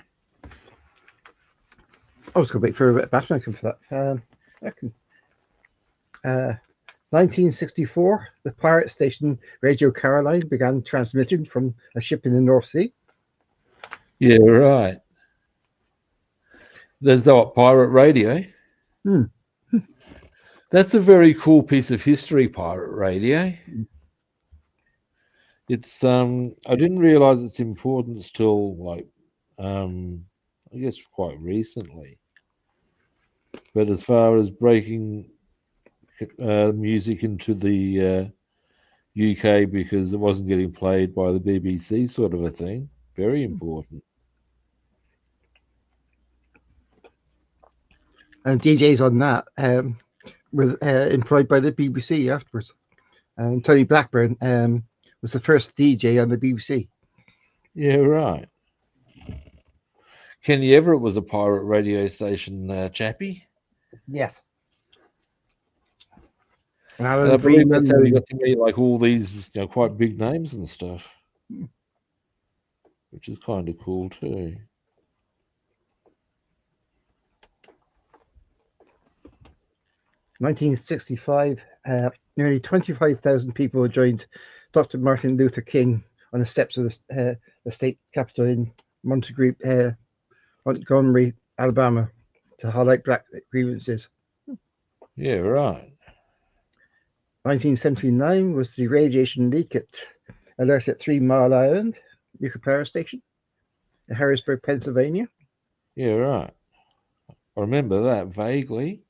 I was going to wait for a Bassman to come for that. 1964, the pirate station Radio Caroline began transmitting from a ship in the North Sea. Yeah, right. There's that pirate radio. That's a very cool piece of history, pirate radio. It's I didn't realize its importance till like I guess quite recently. But as far as breaking music into the UK because it wasn't getting played by the BBC, sort of a thing, very important. And DJs on that were employed by the BBC afterwards. And Tony Blackburn was the first DJ on the BBC. Yeah, right. Kenny Everett was a pirate radio station chappie. Yes. And I believe that's how he got to meet like all these quite big names and stuff, which is kind of cool too. In 1965, nearly 25,000 people joined Dr. Martin Luther King on the steps of the state capitol in Montgomery, Alabama, to highlight black grievances. Yeah, right. 1979 was the radiation leak alert at 3 Mile Island nuclear power station in Harrisburg, Pennsylvania. Yeah, right. I remember that vaguely.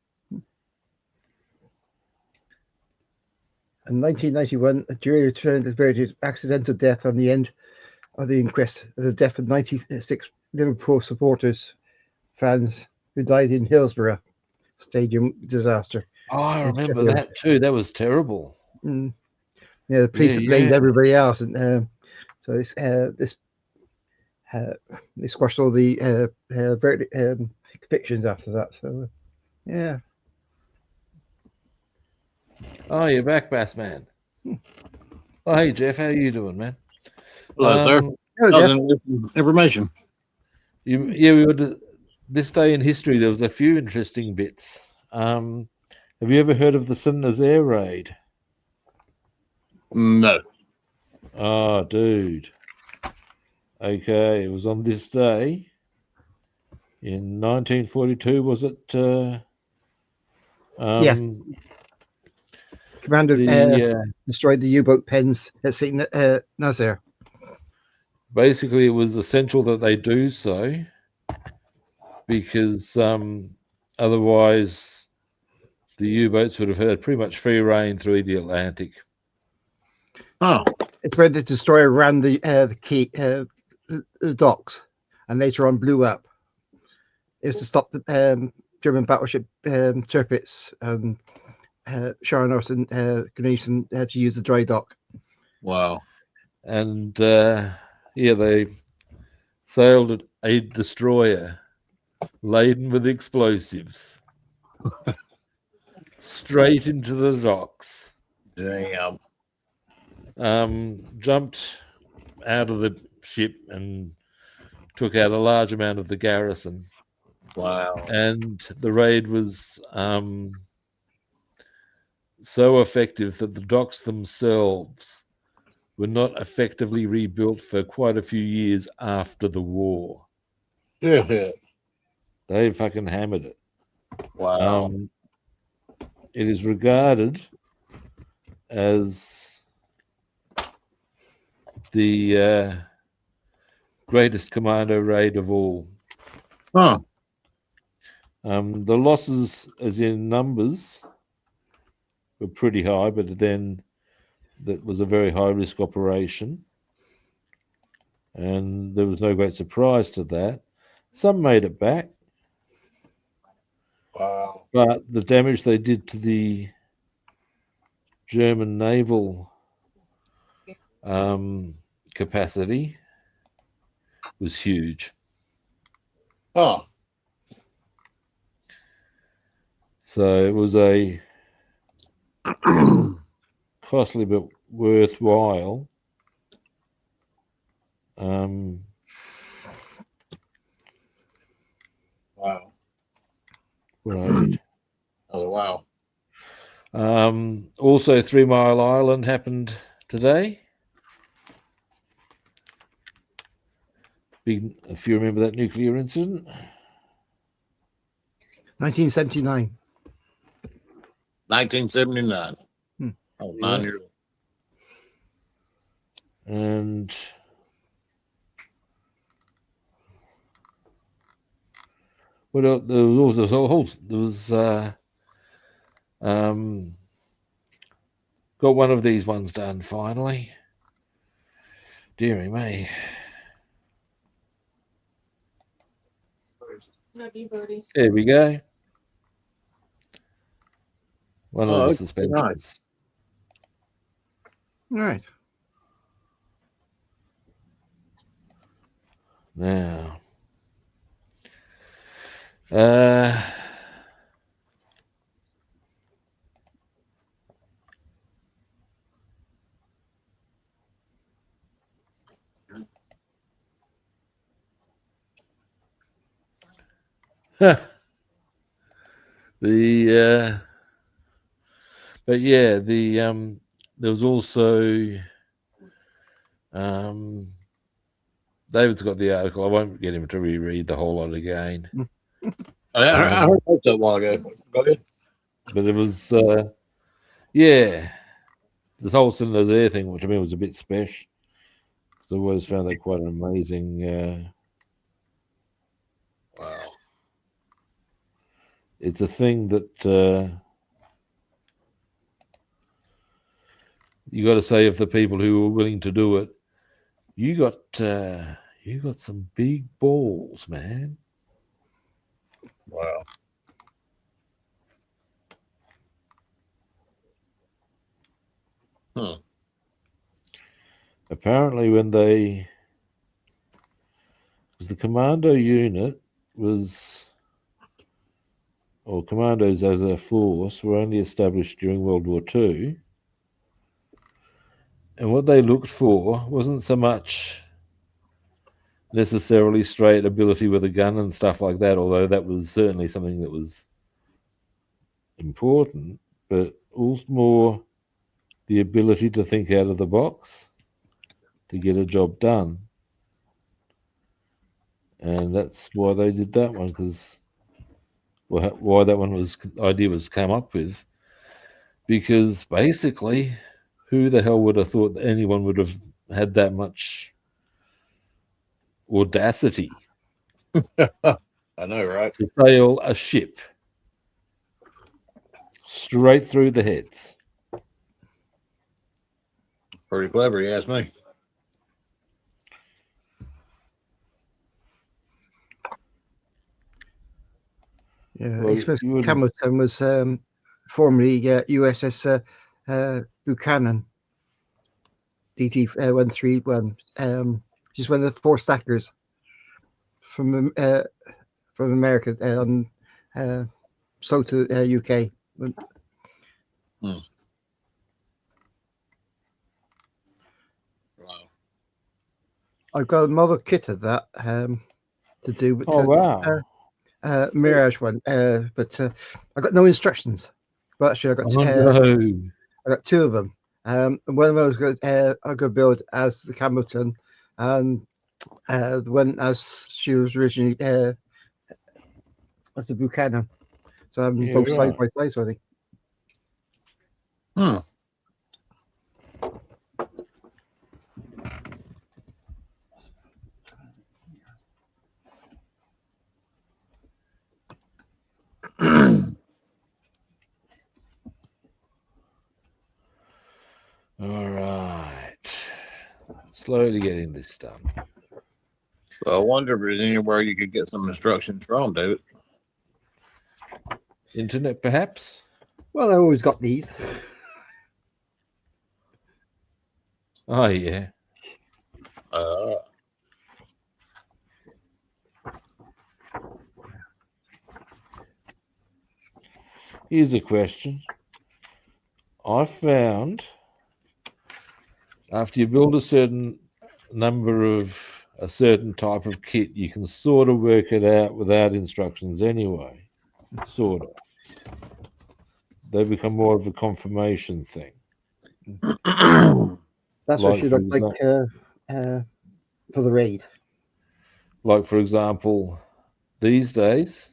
In 1991, a jury returned a verdict of accidental death on the end of the inquest, the death of 96 Liverpool supporters, fans who died in Hillsborough Stadium disaster. Oh, I in remember Sheffield. that too. That was terrible. Mm. Yeah, the police Yeah, blamed yeah. everybody else, and so they squashed all the convictions after that. So yeah, Oh, you're back, Bassman. Oh, hey, Jeff. How you doing, man? Hello, sir. hello, That was Jeff. interesting information. Yeah, we were this day in history. There was a few interesting bits. Have you ever heard of the Sinners Air Raid? No. Oh, dude. Okay, it was on this day in 1942. Was it? Yes. Commander destroyed the U-boat pens at St. Nazaire. Basically, it was essential that they do so because otherwise the U-boats would have had pretty much free reign through the Atlantic. Oh, It's where the destroyer ran the docks, and later on blew up. It's to stop the German battleship Tirpitz and Charnos and Ganesh had to use the dry dock. wow. And they sailed a destroyer laden with explosives straight into the docks. Damn. Jumped out of the ship and took out a large amount of the garrison. Wow. And the raid was so effective that the docks themselves were not effectively rebuilt for quite a few years after the war. Yeah. They fucking hammered it. Wow. It is regarded as the greatest commando raid of all. Huh. The losses, as in numbers, were pretty high, but then that was a very high risk operation. And there was no great surprise to that. Some made it back, Wow. but the damage they did to the German naval capacity was huge. Huh. So it was a costly but worthwhile Wow. raid. Oh, wow. Also, 3 Mile Island happened today. Big, if you remember that nuclear incident. 1979. 1979. Oh, 9 Yeah. years old. And what else? There was got one of these ones done finally. Deary me. There we go. One of the that's suspensions. nice. All right. Now, the but yeah, there was also David's got the article. I won't get him to reread the whole lot again. I heard that a while ago. Go ahead. But it was yeah, this whole Sinners Air thing, which I mean was a bit special. So I always found that quite an amazing Wow. it's a thing that you got to say of the people who were willing to do it, you got some big balls, man. Wow. Apparently, when they, because the commando unit was, or commandos as a force were only established during World War II, and what they looked for wasn't so much necessarily straight ability with a gun and stuff like that, although that was certainly something that was important, but also more the ability to think out of the box to get a job done. And that's why they did that one, because why that one was idea was come up with, because basically, who the hell would have thought that anyone would have had that much audacity I know, right? to sail a ship straight through the heads? Pretty clever, you ask me. Yeah, Well, HMS you wouldn't. Campbellton was formerly USS Buchanan DT 131, just one of the four stackers from America on sold to UK. Wow. I've got a model kit of that to do with Oh wow! Mirage one, but I got no instructions. But actually, Oh no! I got two of them. And one of them was I could build as the Campbellton, and the one as she was originally as the Buchanan. So I'm Yeah, both side right. by side, so I think. Hmm. All right. Slowly getting this done. So I wonder if there's anywhere you could get some instructions from, David. Internet, perhaps? Well, I always got these. Oh, yeah. Uh, Here's a question. I found after you build a certain number of a certain type of kit, you can sort of work it out without instructions anyway. Sort of. They become more of a confirmation thing. That's what she For looked like for the raid. for example, these days,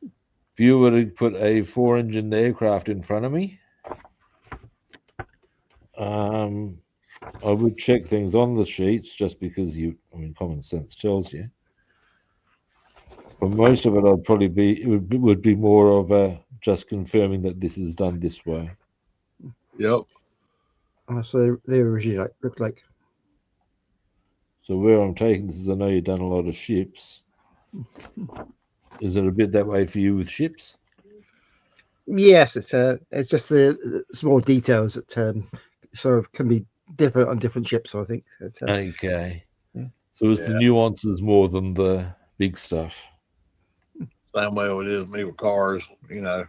if you were to put a four-engine aircraft in front of me, I would check things on the sheets just because common sense tells you. But most of it, it would be more of a just confirming that this is done this way. Yep. So they originally looked like. So where I'm taking this is, I know you've done a lot of ships. Is it a bit that way for you with ships? Yes, it's just the small details that sort of can be different on different ships. So I think. Okay. Yeah. So it's the nuances more than the big stuff. Same way it is me with cars, you know.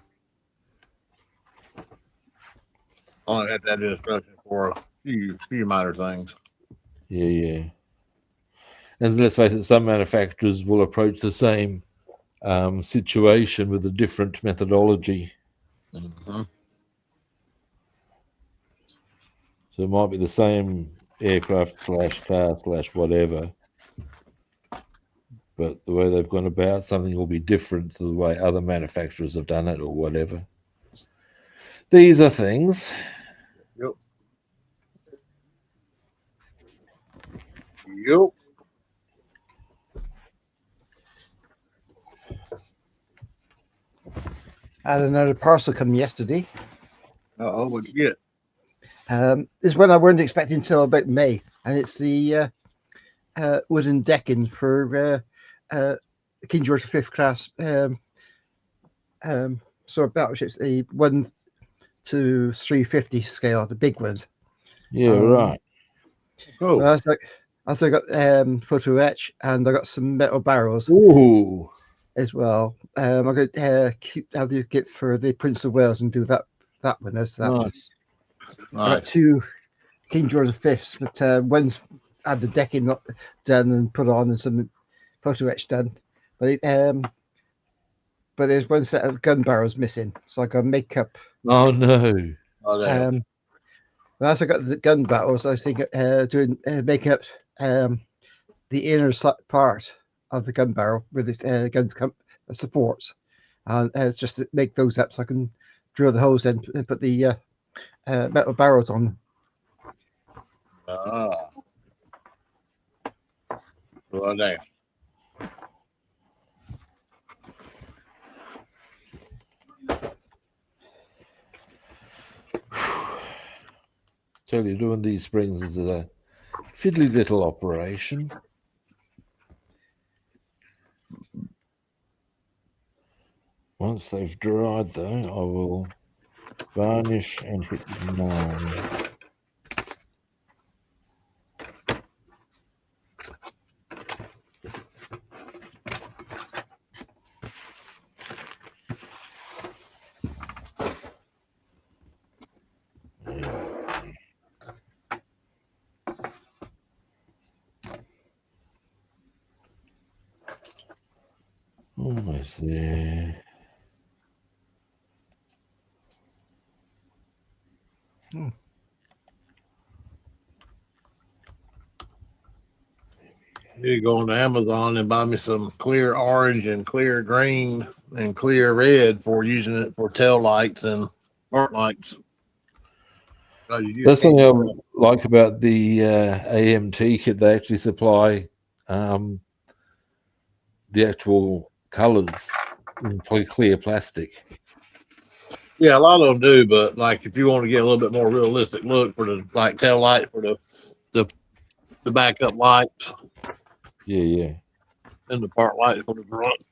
Only have to have the instructions for a few minor things. Yeah, yeah. And let's face it, some manufacturers will approach the same situation with a different methodology. Mm-hmm. So it might be the same aircraft / car / whatever, but the way they've gone about something will be different to the way other manufacturers have done it or whatever. These are things. Yep. Yep. I had another parcel come yesterday. Oh, what'd you get? It's one I weren't expecting until about May, and it's the wooden decking for King George V class sort of battleships, the 1 to 350 scale, the big ones. Yeah, right. Cool. Well, I got photo etch, and I got some metal barrels Ooh. as well. I got how do you get for the Prince of Wales and do that one as that. Nice. I got 2 King George V's, but one's had the decking not done and put on, and some photo etch done. But there's one set of gun barrels missing, so I got to make up. Oh no. Oh, damn. Well, as I got the gun battles, I was thinking doing making up the inner part of the gun barrel with its guns supports, and just to make those up so I can drill the holes in and put the metal barrels on. Ah. Well, damn. Tell you, doing these springs is a fiddly little operation. Once they've dried, though, I will varnish and hit 9. Almost there. You go on to Amazon and buy me some clear orange and clear green and clear red for using it for tail lights and front lights. That's something I like about the AMT kit. They actually supply the actual colours in clear plastic. Yeah, a lot of them do, but like if you want to get a little bit more realistic look for the like tail light for the backup lights. Yeah. And the part lights for the front.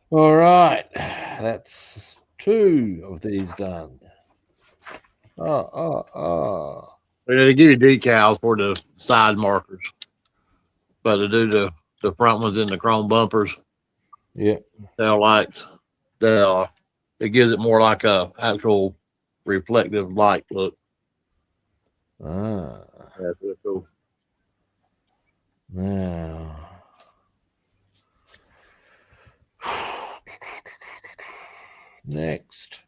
All right, that's 2 of these done. They give you decals for the side markers, but to do the front ones in the chrome bumpers, Yeah, tail lights, it gives it more like a actual reflective light look. That's really cool. Now, next.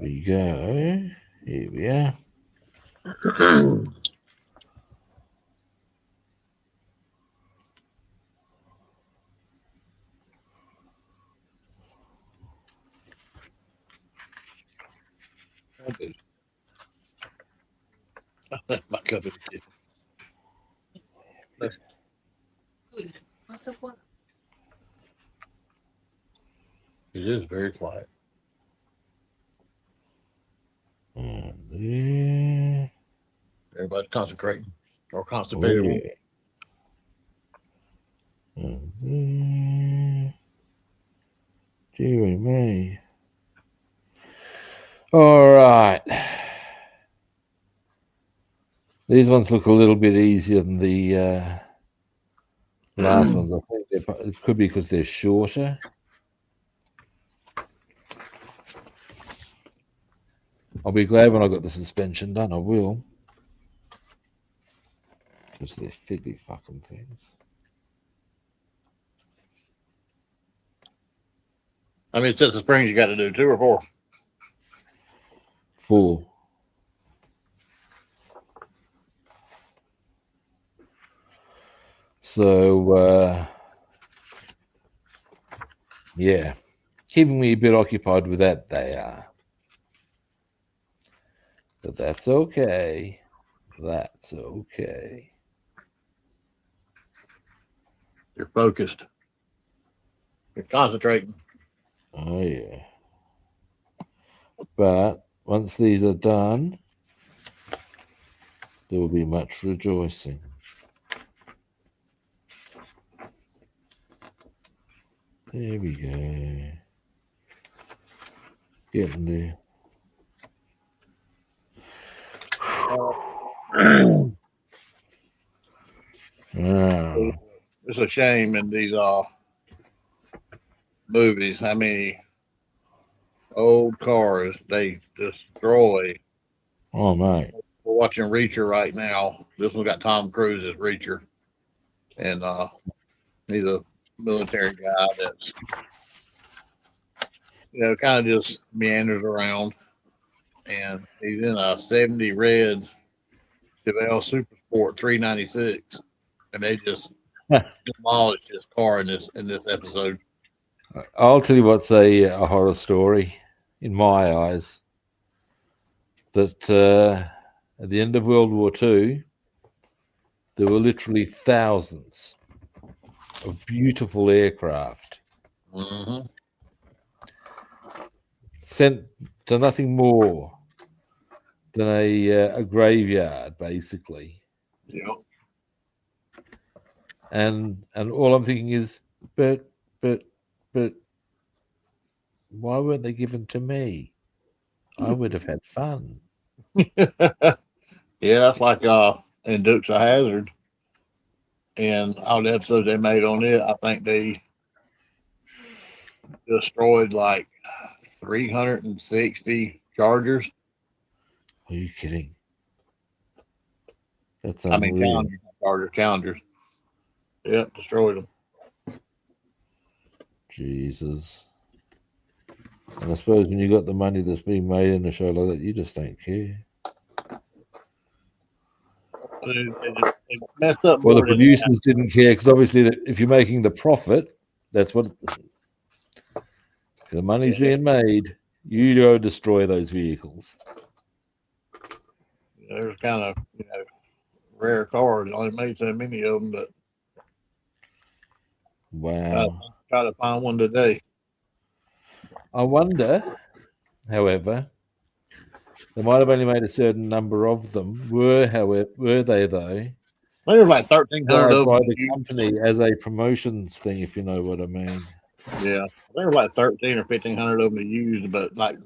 We go. Here we are. My cup of tea. It is very quiet. And there. Everybody's concentrating or Oh, constipated. yeah. And there. Dearie me. All right. These ones look a little bit easier than the last ones. I think it could be because they're shorter. I'll be glad when I got the suspension done. I will. Because they're fiddly fucking things. I mean, sets of springs you got to do 2 or 4. 4. So, yeah, keeping me a bit occupied with that, they are. But that's okay. That's okay. You're focused. You're concentrating. Oh, yeah. But once these are done, there will be much rejoicing. There we go. Getting there. Ah, It's a shame in these movies how many old cars they destroy. oh, mate. We're watching Reacher right now. This one got Tom Cruise as Reacher, and he's a military guy that's kind of just meanders around, and he's in a '70 red Chevelle Super Sport 396, and they just demolished his car in this episode. I'll tell you what's a horror story in my eyes. That at the end of World War II, there were literally thousands of beautiful aircraft Mm-hmm. sent to nothing more than a graveyard, basically. Yep. And all I'm thinking is, but why weren't they given to me? I would have had fun. Yeah, that's like in Dukes of Hazzard and all the episodes they made on it. I think they destroyed like 360 Chargers. Are you kidding? That's I mean, unreal. Challengers. Yep, destroyed them. Jesus. And I suppose when you got the money that's being made in a show like that, you just don't care. They messed up Well, the more than that. producers didn't care because obviously, if you're making the profit, that's what the money's being made. You go destroy those vehicles. There's kind of rare cars. Only made so many of them, but Wow. try to find one today. I wonder, however, they might have only made a certain number of them. Were they though? There was like 1,300 By of them. the company as a promotions thing, if you know what I mean. Yeah, there were like 13 or 1,500 of them used, but like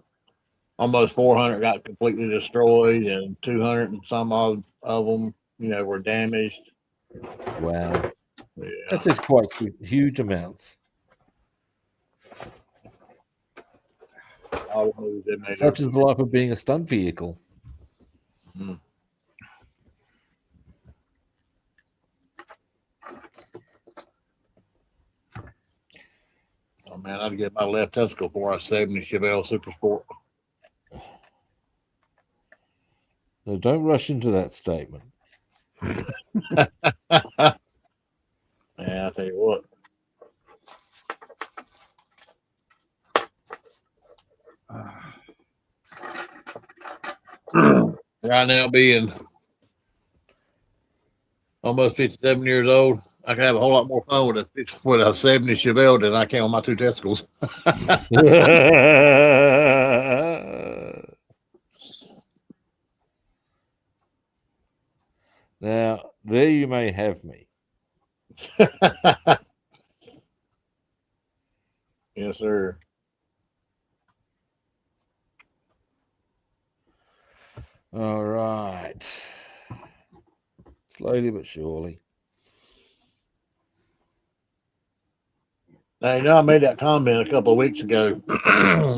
almost 400 got completely destroyed, and 200 and some of them, were damaged. Wow. Yeah. That's quite huge amounts. All the movies they made. Such is the life of being a stunt vehicle. Mm. Oh man, I'd get my left testicle for a '70 Chevelle Super Sport. So don't rush into that statement. Yeah, I tell you what. Right now, being almost 57 years old, I can have a whole lot more fun with a '70 Chevelle than I can with my two testicles. Now, there you may have me. Yes, sir. All right. Slowly but surely. Now, I made that comment a couple of weeks ago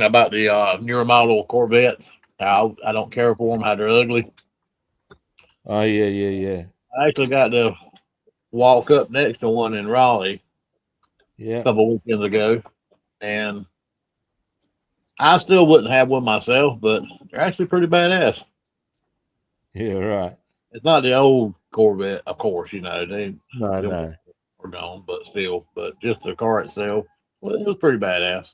about the newer model Corvettes. I don't care for them, how they're ugly. Oh, yeah. I actually got to walk up next to one in Raleigh Yeah. a couple of weekends ago, and I still wouldn't have one myself, but they're actually pretty badass. Yeah, right. It's not the old Corvette, of course, they No. were gone, but still, but just the car itself, well, it was pretty badass.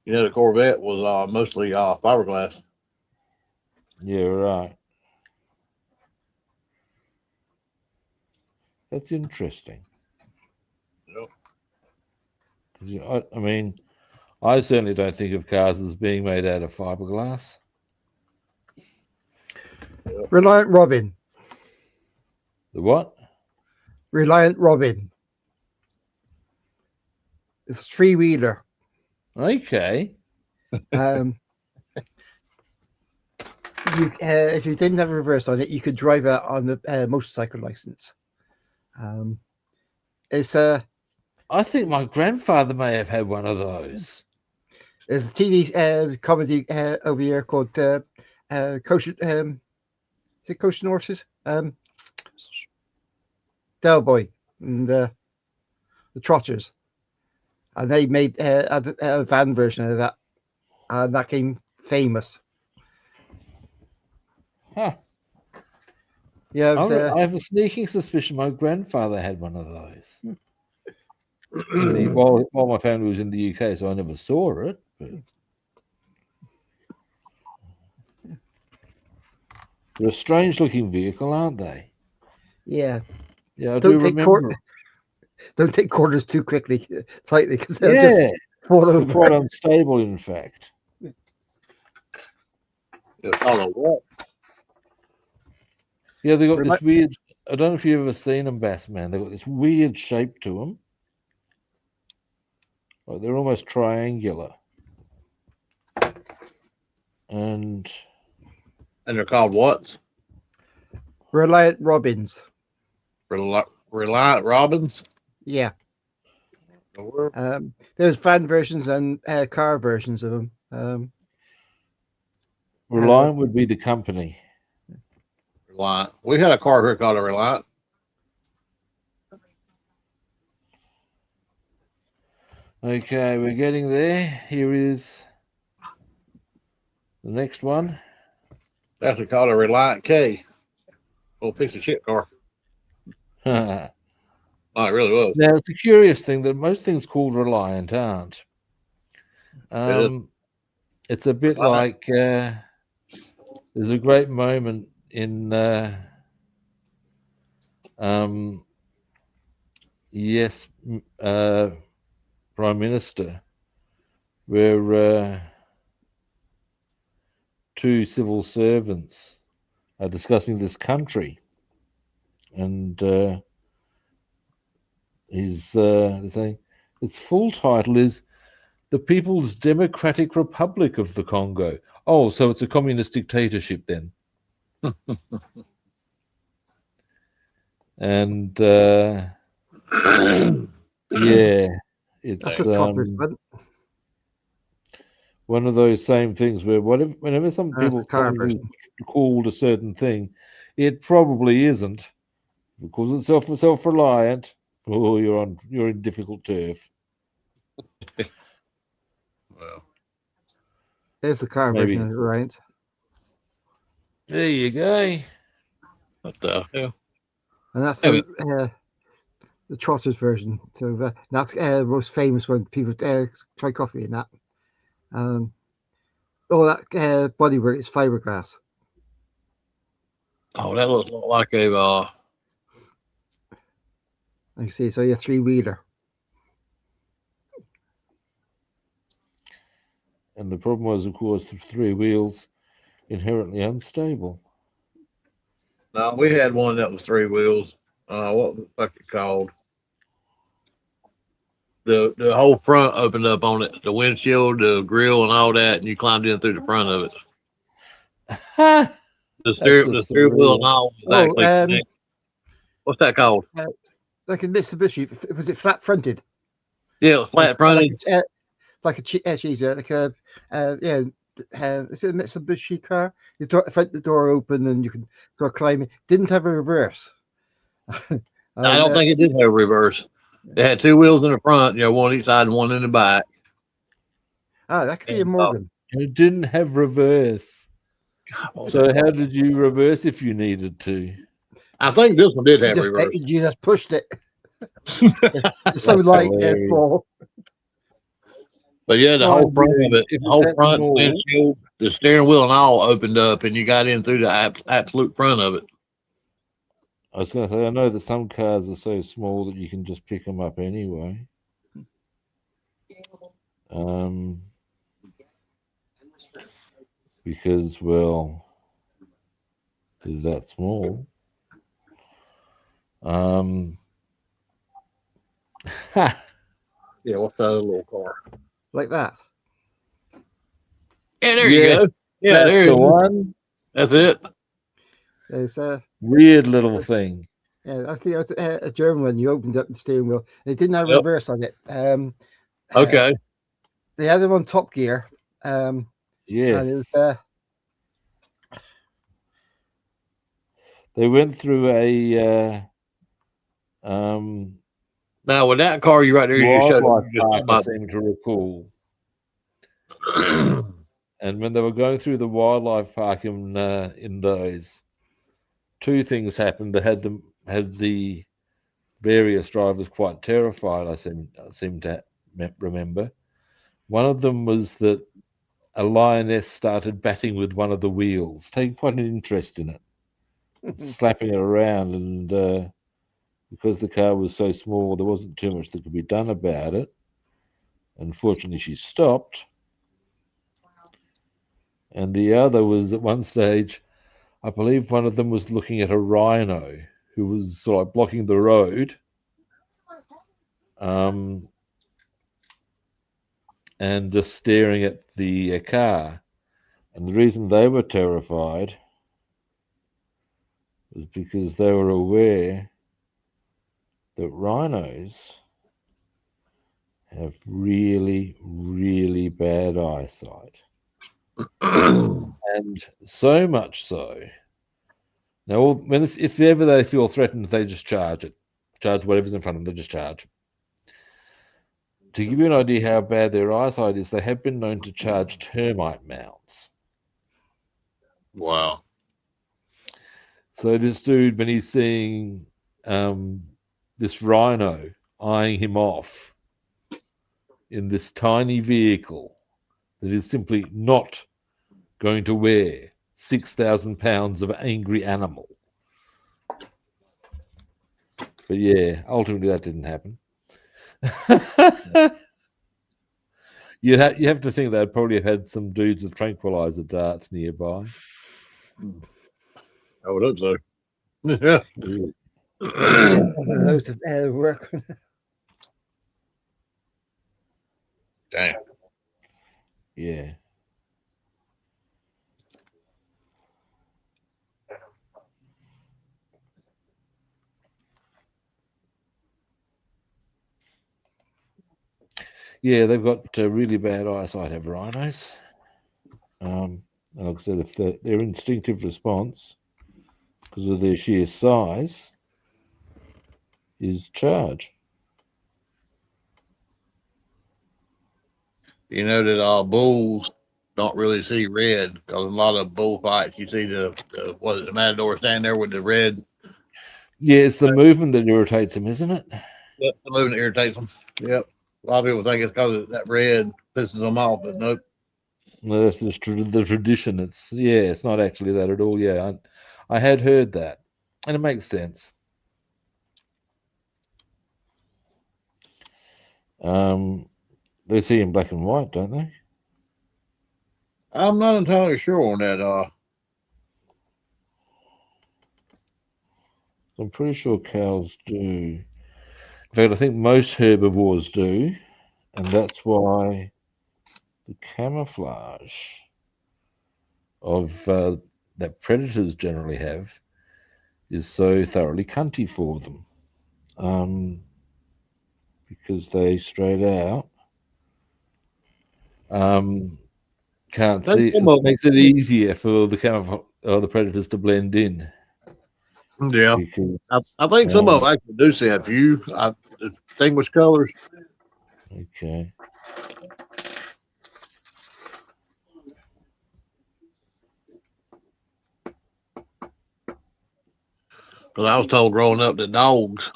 You know, the Corvette was mostly fiberglass. Yeah, right. That's interesting. Yep. 'Cause I mean, I certainly don't think of cars as being made out of fiberglass. Reliant Robin. The what? Reliant Robin. It's three-wheeler. Okay. If you didn't have a reverse on it, you could drive it on the motorcycle license. It's a I think my grandfather may have had one of those. there's a TV comedy over here called Kosher. Is it Kosher Horses? Del Boy and the Trotters, and they made a van version of that, and that became famous. Huh. Yeah, it was, I have a sneaking suspicion my grandfather had one of those. While my family was in the UK, so I never saw it. But they're a strange-looking vehicle, aren't they? yeah. Yeah, I do remember. Don't take corners too tightly, because they'll Yeah, just fall they're over. quite unstable, in fact. It's called a what? Yeah, they got this weird. I don't know if you've ever seen them, Bassman. They've got this weird shape to them. Like they're almost triangular. And they're called what? Reliant Robins. Reliant Robins? Yeah. There's van versions and car versions of them. Reliant would be the company. Reliant. We had a car here called a Reliant. Okay, we're getting there. Here is the next one. That's what called a Reliant K. Little piece of shit car. Oh, it really was. Now, it's a curious thing that most things called Reliant aren't. It's a bit like there's a great moment in Prime Minister, where two civil servants are discussing this country, and they're saying its full title is the People's Democratic Republic of the Congo. Oh, so it's a communist dictatorship then. And yeah, it's one of those same things where whenever something is called a certain thing, it probably isn't, because it's self-reliant. Oh, you're in difficult turf. Well, there's the car version of it, right? There you go. What the hell? And that's the Trotters version. So that's the most famous when people try coffee in that. All that bodywork is fiberglass. Oh, that looks like a. Like you see, so you're three-wheeler. And the problem was, of course, the three wheels inherently unstable. No, we had one that was three wheels. What the fuck it called? The whole front opened up on it, the windshield, the grill, and all that, and you climbed in through the front of it. The steering wheel and all was actually. What's that called? Like a Mitsubishi. Was it flat fronted? Yeah, it was flat fronted. Like a cheese, like a is it a Mitsubishi car? You front the door open and you can sort of climb it. Didn't have a reverse. I don't think it did have a reverse. It had two wheels in the front, one each side and one in the back. Ah, that could be a Morgan. It didn't have reverse. So how did you reverse if you needed to? I think this one did have reverse. You just pushed it. It's so light, hilarious. small. But yeah, the whole Mind front you, of it, if the it's whole that front small- windshield, the steering wheel and all opened up, and you got in through the absolute front of it. I was going to say, I know that some cars are so small that you can just pick them up anyway. Because, well, is that small? Yeah, what's that other little car? Like that. Yeah, there Yeah, you go. Yeah, that's there the you go. one. That's it. There's Weird little thing. yeah, I think it was a German one. You opened up the steering wheel. It didn't have Yep. reverse on it. Okay. They had them on Top Gear. And Yes. it was, They went through a Now with that car, you right there, you showed wildlife you just park, I about. seem to recall. And when they were going through the wildlife park in those, two things happened that had the various drivers quite terrified. I seem to remember. One of them was that a lioness started batting with one of the wheels, taking quite an interest in it, slapping it around, and because the car was so small, there wasn't too much that could be done about it. Unfortunately, she stopped. And the other was at one stage, I believe one of them was looking at a rhino who was sort of blocking the road. And just staring at the car. And the reason they were terrified was because they were aware that rhinos have really, really bad eyesight. And so much so. Now, if ever they feel threatened, they just charge it. Charge whatever's in front of them, they just charge. To give you an idea how bad their eyesight is, they have been known to charge termite mounds. Wow. So this dude, when he's seeing this rhino eyeing him off in this tiny vehicle that is simply not going to wear 6,000 pounds of angry animal. But yeah, ultimately that didn't happen. You have to think they'd probably have had some dudes with tranquilizer darts nearby. I would hope so. Yeah. one of those to work. Dang. Yeah. Yeah, they've got really bad eyesight, have rhinos. And like I said, if their instinctive response, because of their sheer size, is charge. You know that bulls don't really see red because in a lot of bullfights you see the matador standing there with the red. Yeah, it's the movement that irritates them, isn't it? The movement irritates them. Yep. A lot of people think it's because that red pisses them off, but nope. No, that's the tradition. It's not actually that at all. Yeah, I had heard that, and it makes sense. They see in black and white, don't they? I'm not entirely sure on that. I'm pretty sure cows do. In fact, I think most herbivores do, and that's why the camouflage of that predators generally have is so thoroughly cunty for them, because they straight out can't see. It makes it easier for the predators to blend in. Yeah, because, I think some of them actually do see a few distinguished colors. Okay. Because I was told growing up that dogs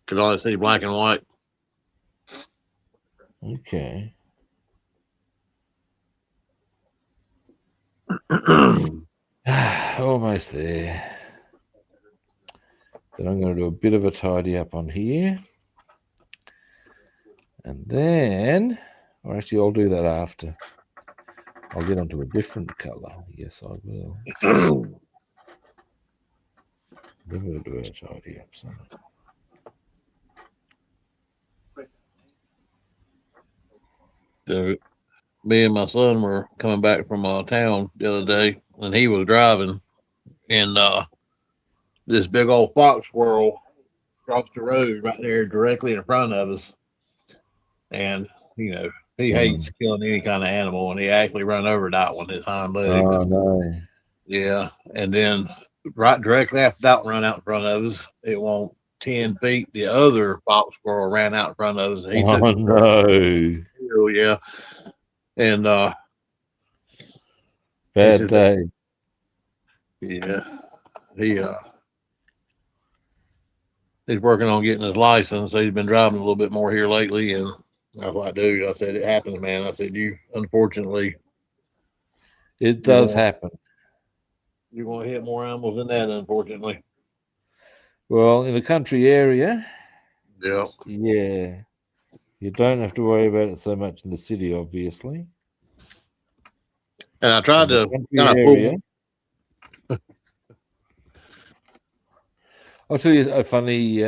could only see black and white. Okay. Almost there. Then I'm going to do a bit of a tidy up on here. And then, or actually I'll do that after. I'll get onto a different colour. Yes, I will. Then we'll do a tidy up. So. Me and my son were coming back from town the other day, and he was driving, and this big old fox squirrel crossed the road right there directly in front of us. And he hates killing any kind of animal, and he actually run over that one, his hind legs. Oh no! Yeah, and then right directly after that one run out in front of us, it won't 10 feet. The other fox squirrel ran out in front of us. And he took no! Oh yeah, and Bad day. Yeah, he's working on getting his license. So he's been driving a little bit more here lately, and I was like, dude, I said it happens, man. I said you unfortunately, it does happen. You're going to hit more animals than that, unfortunately. Well, in a country area, yeah, you don't have to worry about it so much in the city, obviously. And I tried to kind of area. I'll tell you a funny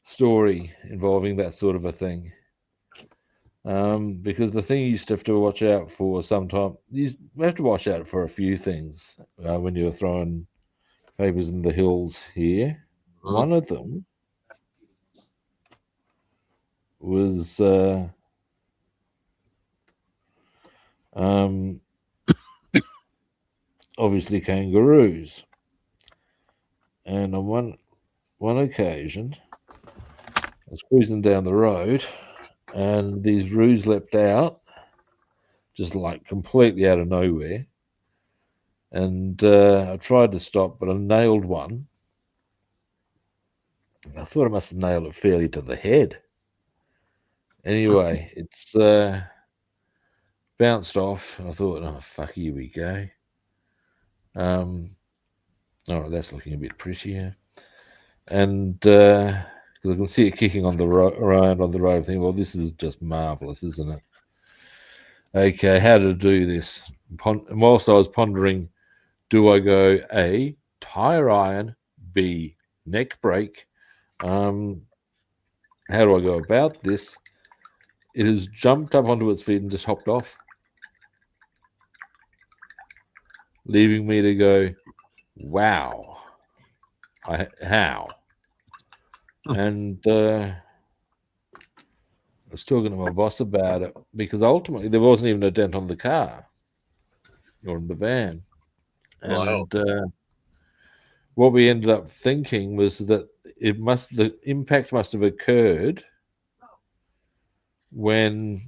story involving that sort of a thing. Because the thing you used to have to watch out for sometimes, you have to watch out for a few things when you're throwing papers in the hills here. Mm-hmm. One of them was obviously kangaroos. And on one occasion, I was cruising down the road, and these roos leapt out, just like completely out of nowhere. And I tried to stop, but I nailed one. I thought I must have nailed it fairly to the head. Anyway, it's bounced off, and I thought, oh, fuck, here we go. Oh, that's looking a bit prettier. And because I can see it kicking on the around on the road, I think, well, this is just marvelous, isn't it? Okay, how to do this? And whilst I was pondering, do I go A, tire iron, B, neck brake? How do I go about this? It has jumped up onto its feet and just hopped off, leaving me to go, wow, how? And I was talking to my boss about it, because ultimately there wasn't even a dent on the car or in the van. And what we ended up thinking was that the impact must have occurred when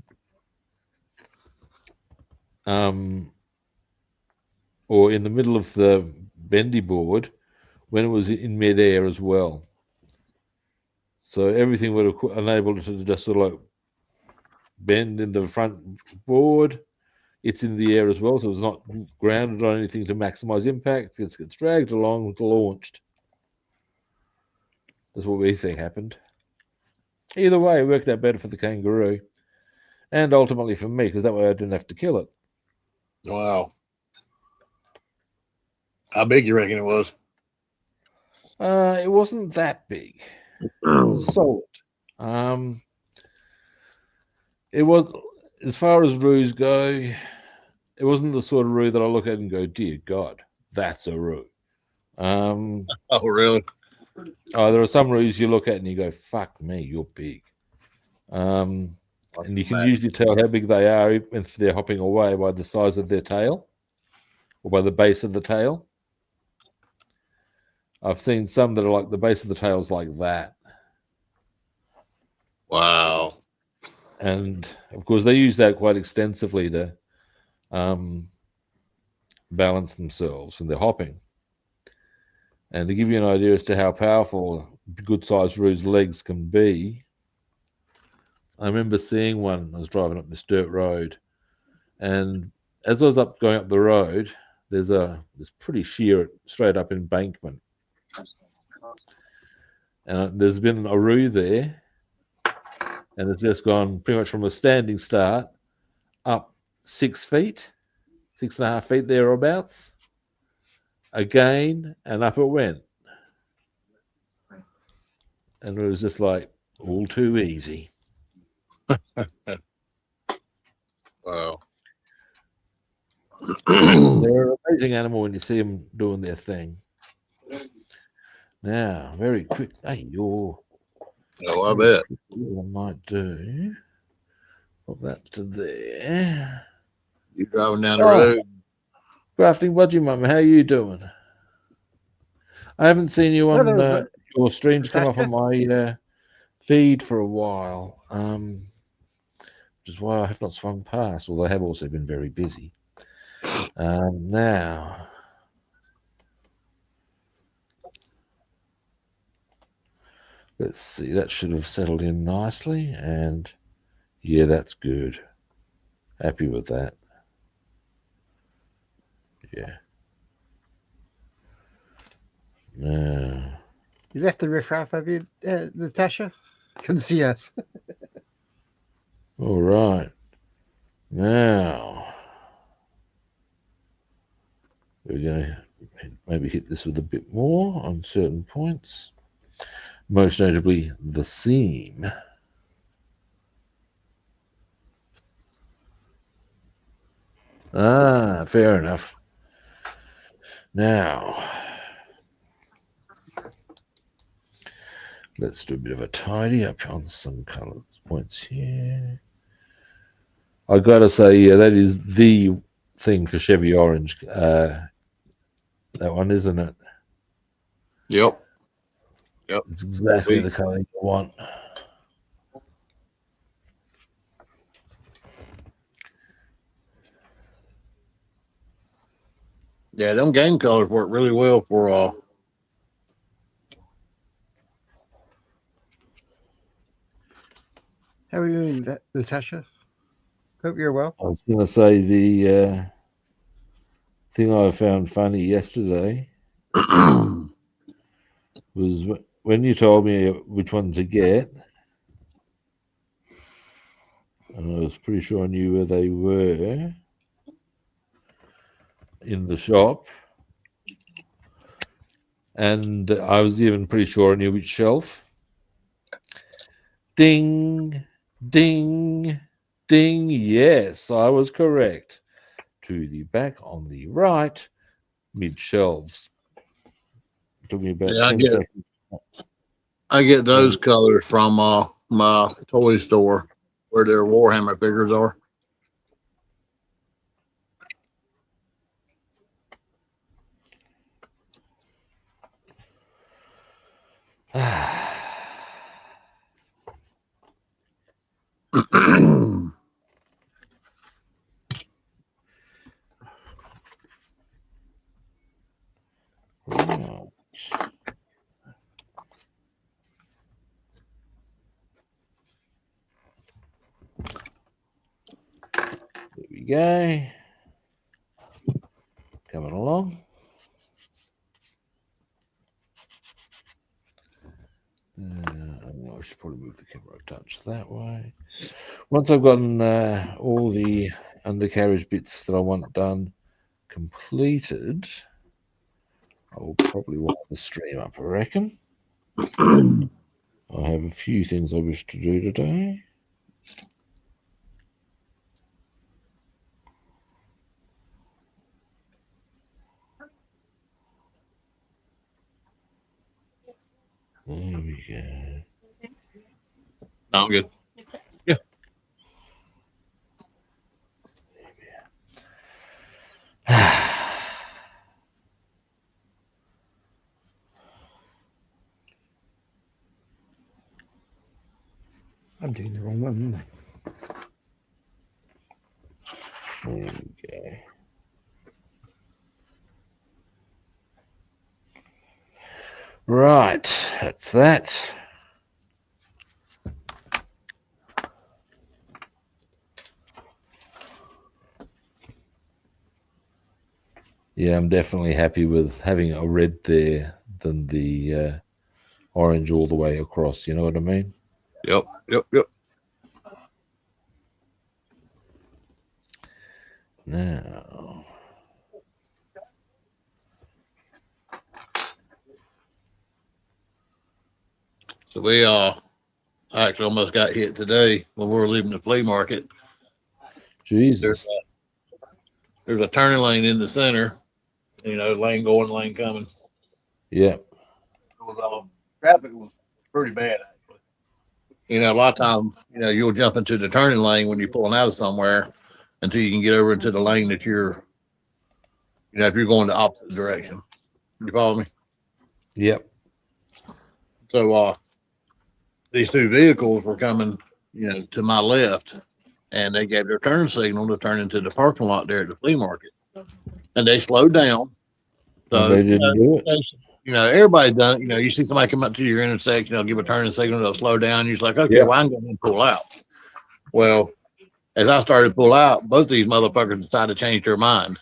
or in the middle of the bendy board when it was in midair as well. So everything would have enabled it to just sort of like bend in the front board. It's in the air as well, so it's not grounded on anything to maximize impact. It gets dragged along, launched. That's what we think happened. Either way, it worked out better for the kangaroo, and ultimately for me, because that way I didn't have to kill it. Wow. How big you reckon it was? It wasn't that big. It was solid. It was, as far as roos go, it wasn't the sort of roo that I look at and go, dear God, that's a roo. Oh, really? Oh, there are some roos you look at and you go, fuck me, you're big. And you can usually tell how big they are if they're hopping away by the size of their tail or by the base of the tail. I've seen some that are like the base of the tail's like that. Wow. And of course, they use that quite extensively to balance themselves when they're hopping. And to give you an idea as to how powerful good-sized Roo's legs can be, I remember seeing one. I was driving up this dirt road, and as I was going up the road, there's this pretty sheer, straight up embankment, and there's been a Roo there, and it's just gone pretty much from a standing start up 6 feet, 6.5 feet thereabouts, again, and up it went. And it was just like all too easy. Wow. They're an amazing animal when you see them doing their thing. Now, very quick. Hey, Oh, I bet. What I might do, put that to there. You driving down the Oh, road? Grafting Budgie Mum, how you doing? I haven't seen you on Hello, your streams come up on Natasha. my feed for a while, which is why I have not swung past, although I have also been very busy. Now, let's see, that should have settled in nicely, and yeah, that's good. Happy with that. Yeah. Now, You left the riffraff, have you, Natasha? Couldn't see us. all right. Now, we're going to maybe hit this with a bit more on certain points, most notably the seam. Ah, fair enough. Now, let's do a bit of a tidy up on some colour points here. I gotta say, yeah, that is the thing for Chevy Orange. That one, isn't it? Yep. Yep. It's exactly the colour you want. Yeah, them game colors work really well for How are you doing, Natasha? Hope you're well. I was gonna say the thing I found funny yesterday was when you told me which one to get, and I was pretty sure I knew where they were in the shop, and I was even pretty sure I knew which shelf. Ding, ding, ding. Yes, I was correct. To the back on the right, mid shelves. Took me about yeah, 10 seconds. I get those colors from my toy store where their Warhammer figures are. Right. There we go. Coming along. I should probably move the camera a touch that way. Once I've gotten all the undercarriage bits that I want done completed, I will probably wind the stream up, I reckon. I have a few things I wish to do today. There we go. I'm good. Yeah. I'm doing the wrong one. There we go. Right, that's that. Yeah, I'm definitely happy with having a red there than the orange all the way across. You know what I mean? Yep. Now, So we actually almost got hit today when we were leaving the flea market. Jesus. There's a turning lane in the center, lane going, lane coming. Yeah. Traffic was pretty bad, actually. A lot of times, you'll jump into the turning lane when you're pulling out of somewhere until you can get over into the lane that if you're going the opposite direction. You follow me? Yep. So these two vehicles were coming, to my left, and they gave their turn signal to turn into the parking lot there at the flea market. And they slowed down. So they didn't do it. Everybody done. You see somebody come up to your intersection, they'll give a turning signal, they'll slow down. You're like, okay, well, I'm going to pull out. Well, as I started to pull out, both of these motherfuckers decided to change their mind.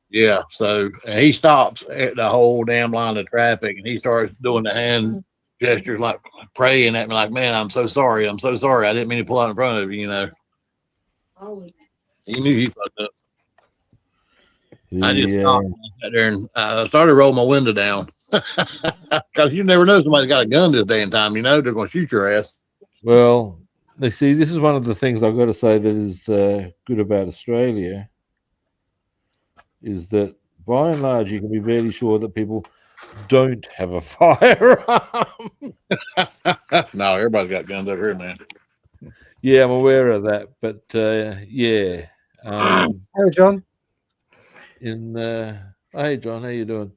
Yeah. So he stops at the whole damn line of traffic, and he starts doing the hand gestures, like praying at me, like, "Man, I'm so sorry. I'm so sorry. I didn't mean to pull out in front of you." He knew he fucked up. I just stopped there and started rolling my window down because you never know, somebody's got a gun this day and time. They're going to shoot your ass. Well, you see, this is one of the things I've got to say that is good about Australia, is that by and large you can be fairly sure that people don't have a firearm. No, everybody's got guns over here, man. Yeah, I'm aware of that, but yeah. Hello, John. Hey, John, how you doing?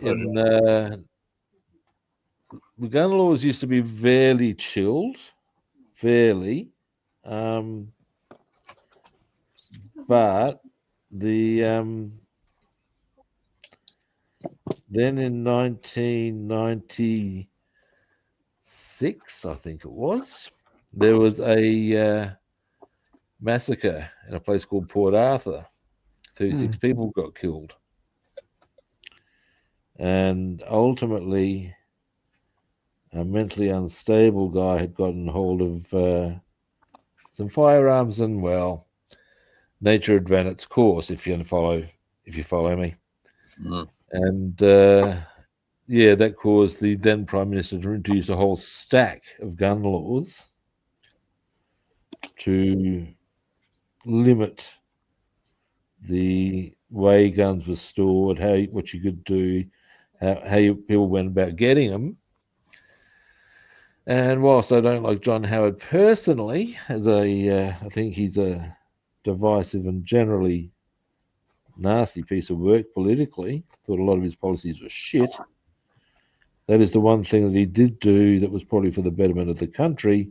The gun laws used to be fairly chilled, but the then in 1996, I think it was, there was a massacre in a place called Port Arthur. 36 people got killed. And ultimately, a mentally unstable guy had gotten hold of some firearms, and well, nature had ran its course. If you follow me, and yeah, that caused the then Prime Minister to introduce a whole stack of gun laws to limit the way guns were stored, what you could do, how people went about getting them. And whilst I don't like John Howard personally, I think he's a divisive and generally nasty piece of work politically. Thought a lot of his policies were shit. That is the one thing that he did do that was probably for the betterment of the country,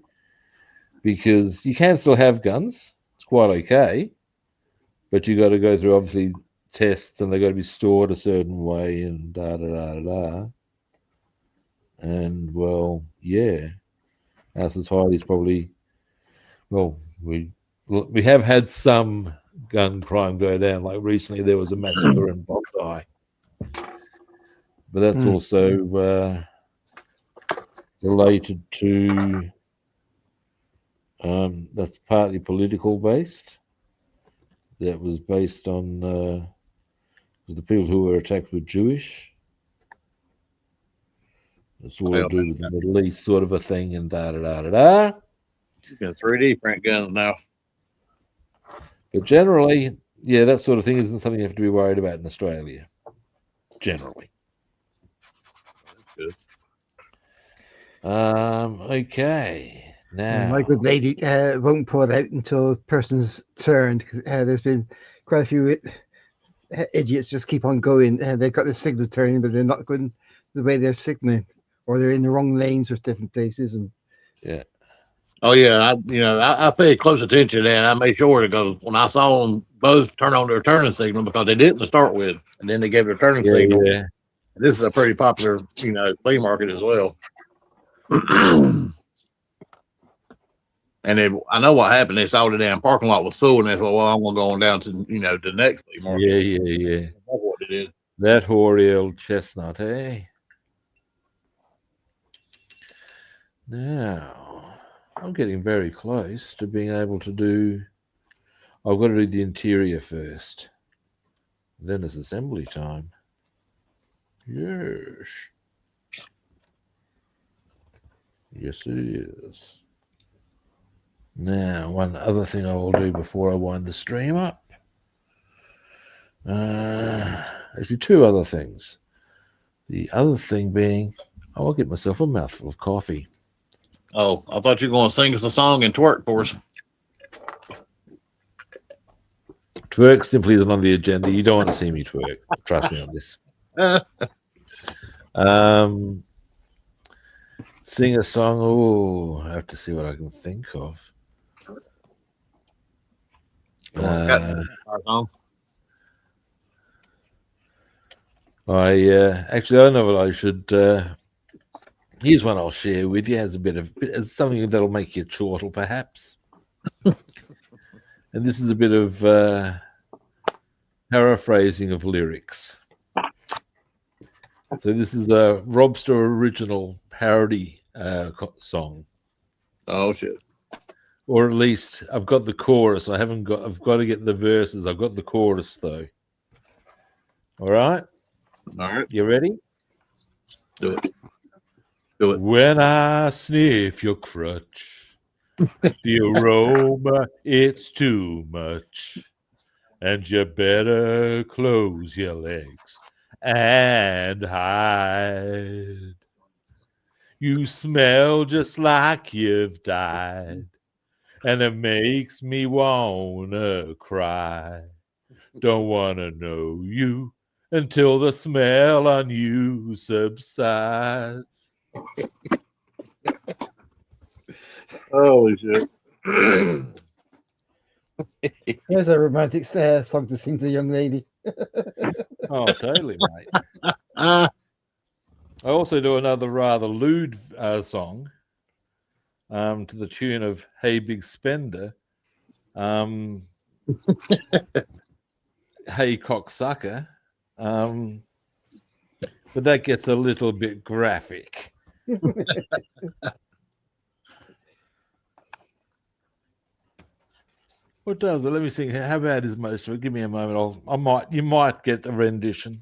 because you can still have guns. It's quite okay, but you got to go through obviously tests, and they got to be stored a certain way, and da da da da da. And well, yeah, our society's probably, well, we have had some gun crime go down. Like recently, there was a massacre in Bondi, but that's also related to that's partly political based. That was based on the people who were attacked were Jewish. It's all to do with the Middle East sort of a thing, and da da da da da. You can 3D print guns now. But generally, yeah, that sort of thing isn't something you have to be worried about in Australia. Generally. Good. Okay. Now, my good lady won't pull it out until the person's turned. There's been quite a few idiots just keep on going. They've got the signal turning, but they're not going the way they're signaling, or they're in the wrong lanes or different places. And yeah. Oh yeah, I paid close attention to that. I made sure to go when I saw them both turn on their turning signal, because they didn't to start with, and then they gave their turning signal. Yeah. This is a pretty popular, flea market as well. And I know what happened. They saw the damn parking lot was full, and they thought, "Well, I'm gonna go on down to the next flea market." Yeah. That's what it is. That hoary old chestnut, eh? Now, I'm getting very close to being able to do. I've got to do the interior first. Then it's assembly time. Yes. Yes, it is. Now, one other thing I will do before I wind the stream up. Actually, two other things. The other thing being, I will get myself a mouthful of coffee. Oh, I thought you were going to sing us a song and twerk for us. Twerk simply isn't on the agenda. You don't want to see me twerk. Trust me on this. Sing a song. Oh, I have to see what I can think of. Actually, I don't know what I should. Here's one I'll share with you. Has a bit of something that'll make you chortle, perhaps. And this is a bit of paraphrasing of lyrics. So this is a Robster original parody song. Oh shit! Or at least I've got the chorus. I've got to get the verses. I've got the chorus though. All right. All right. You ready? Do it. Do it. When I sniff your crutch, the aroma, it's too much. And you better close your legs and hide. You smell just like you've died, and it makes me wanna cry. Don't wanna know you until the smell on you subsides. Holy shit! There's a romantic song to sing to a young lady. Oh, totally, mate. I also do another rather lewd song to the tune of Hey Big Spender. Hey Cocksucker. But that gets a little bit graphic. What does it? Let me see. How bad is most of it? Give me a moment. You might get a rendition.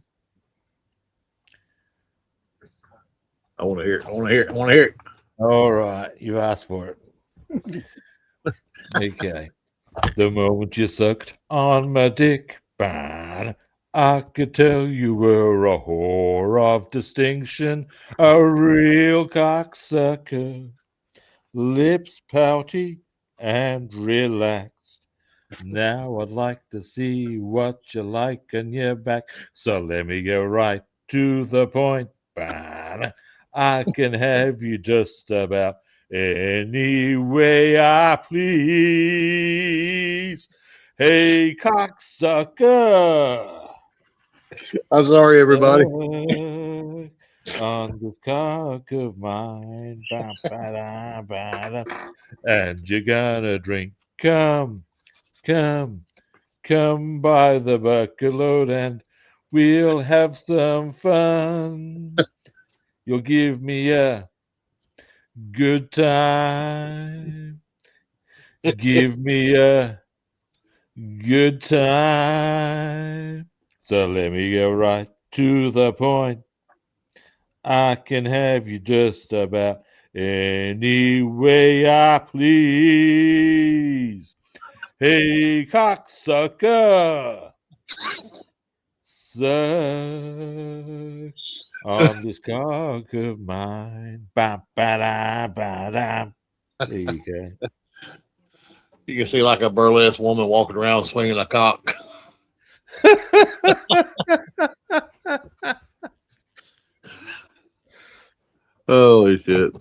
I want to hear it. I want to hear it. I want to hear it. All right, you asked for it. Okay. The moment you sucked on my dick, man, I could tell you were a whore of distinction, a real cocksucker, lips pouty and relaxed. Now I'd like to see what you like on your back, so let me get right to the point, man. I can have you just about any way I please. Hey, cocksucker. I'm sorry, everybody. On this cock of mine. And you're gonna drink. Come by the bucketload and we'll have some fun. You'll give me a good time. Give me a good time. So let me get right to the point. I can have you just about any way I please. Hey, cocksucker. Suck on this cock of mine. Ba-ba-da-ba-da. There you go. You can see like a burlesque woman walking around swinging a cock. Holy shit.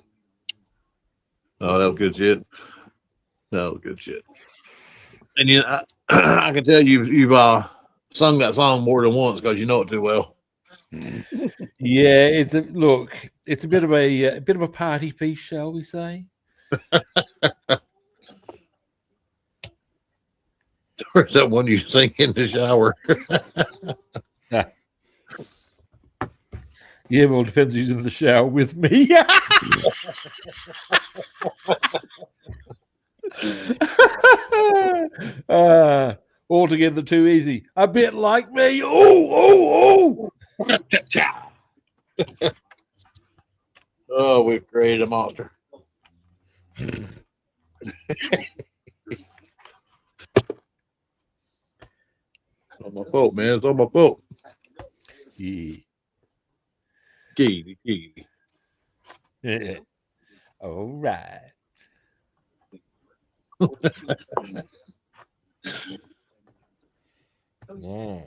Oh, that was good shit. That was good shit. And I can tell you've sung that song more than once because you know it too well. Yeah, it's a look. It's a bit of a party piece, shall we say? Or is that one you sing in the shower? Yeah. Yeah, well, it depends who's in the shower with me. Altogether too easy. A bit like me. Oh. Oh, we've created a monster. On my foot, man. It's on my foot. Yeah. Gee. Yeah. All right. Now,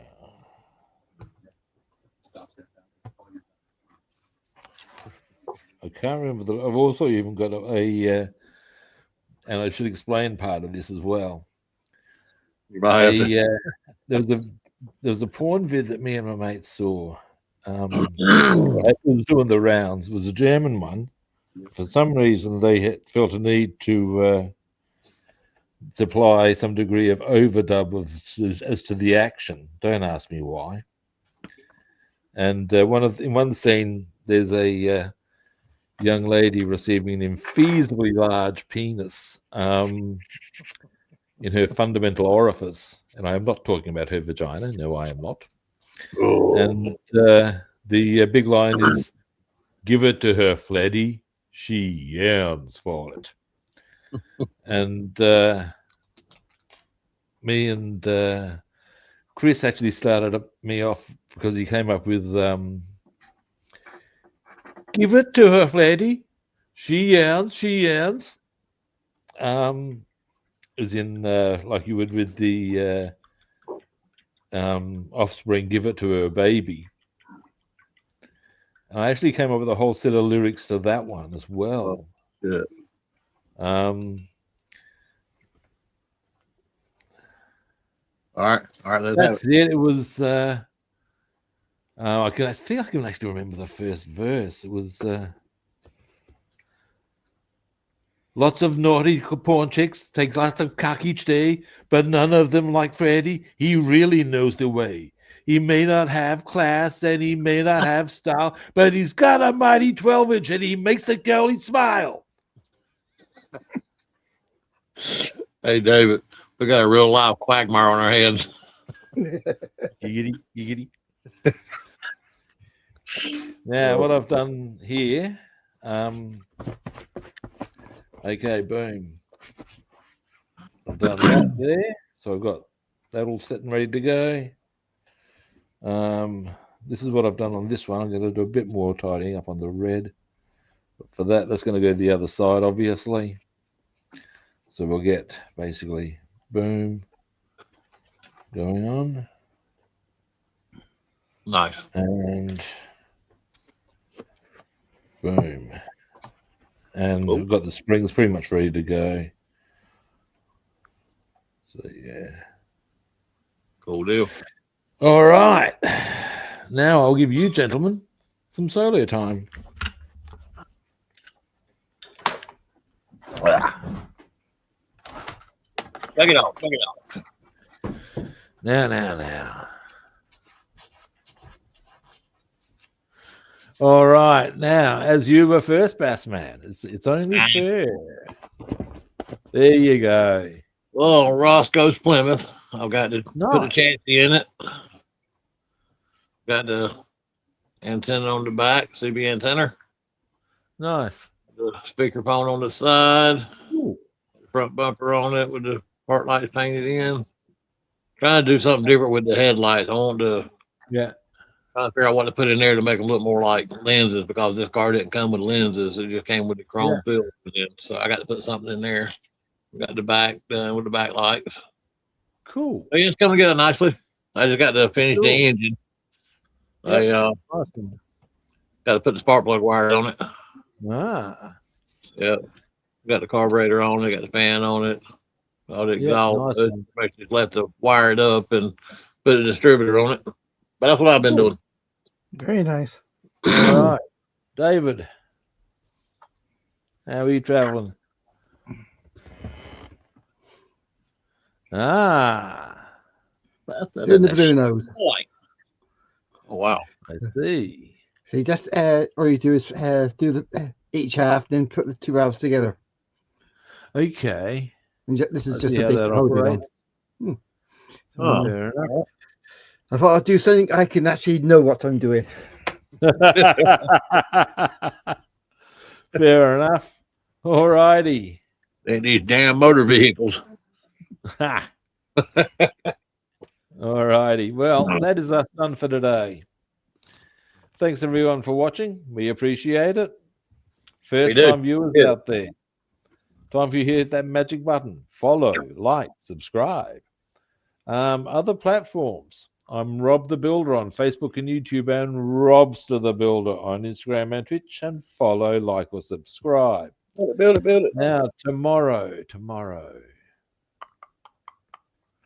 I can't remember. I've also even got and I should explain part of this as well. You might have to. There was a porn vid that me and my mate saw. It was doing the rounds. It was a German one. For some reason, they felt a need to supply some degree of overdub as to the action. Don't ask me why. And in one scene, there's a young lady receiving an infeasibly large penis in her fundamental orifice, and I am not talking about her vagina. No, I am not. Oh. And the big line is, "Give it to her, Fleddy. She yearns for it." And me and Chris actually started me off because he came up with, "Give it to her, Fleddy. She yearns. She yearns." As in, like you would with the offspring, "Give it to her baby." And I actually came up with a whole set of lyrics to that one as well. Yeah. All right. That's it. It was. I think I can actually remember the first verse. It was lots of naughty porn chicks take lots of cock each day, but none of them like Freddy. He really knows the way. He may not have class and he may not have style, but he's got a mighty 12-inch and he makes the girlie smile. Hey, David, we got a real live quagmire on our hands. Giggity. Now, what I've done here, okay, boom. I've done that there. So I've got that all set and ready to go. This is what I've done on this one. I'm going to do a bit more tidying up on the red. But for that's going to go the other side, obviously. So we'll get basically boom going on. Nice. And boom. And we've got the springs pretty much ready to go. So, yeah. Cool deal. All right. Now I'll give you, gentlemen, some solo time. Check it out. Now. All right. Now, as you were first, Bassman, it's only fair. There you go. Well, Roscoe's Plymouth. I've got to put a chassis in it. Got the antenna on the back, CB antenna. Nice. The speakerphone on the side. Ooh. Front bumper on it with the park lights painted in. Trying to do something different with the headlights. I want to trying to figure out what to put in there to make them look more like lenses, because this car didn't come with lenses. It just came with the chrome fill. So I got to put something in there. Got the back done with the back lights. Cool. It's coming together nicely. I just got to finish the engine. I awesome. got to put the spark plug wire on it. Yeah. Got the carburetor on it. Got the fan on it. All the exhaust. Nice. Just left to wire it up and put a distributor on it. But that's what I've been doing. Very nice. All right, David, how are you traveling? Ah, Doing the blue nose. Oh, wow. I see. So you just all you do is do the each half, then put the two halves together. Okay, And this I is just see a how that basic holding on. operates. Huh. Fair enough. I thought I'd do something I can actually know what I'm doing. Fair enough. All righty. And these damn motor vehicles. All righty. Well, that is us done for today. Thanks everyone for watching. We appreciate it. First do. time viewers Yeah. out there. Time for you to hit that magic button. Follow, like, subscribe. Other platforms. I'm Rob the Builder on Facebook and YouTube, and Robster the Builder on Instagram and Twitch. And follow, like, or subscribe. Build it. Now, tomorrow.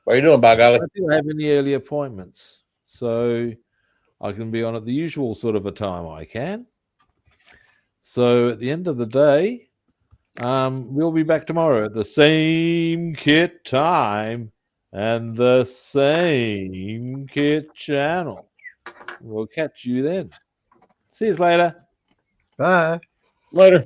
What are you doing, by golly? I don't have any early appointments, so I can be on at the usual sort of a time I can. So at the end of the day, we'll be back tomorrow at the same kit time and the same kit channel. We'll catch you then. See you later. Bye. Later.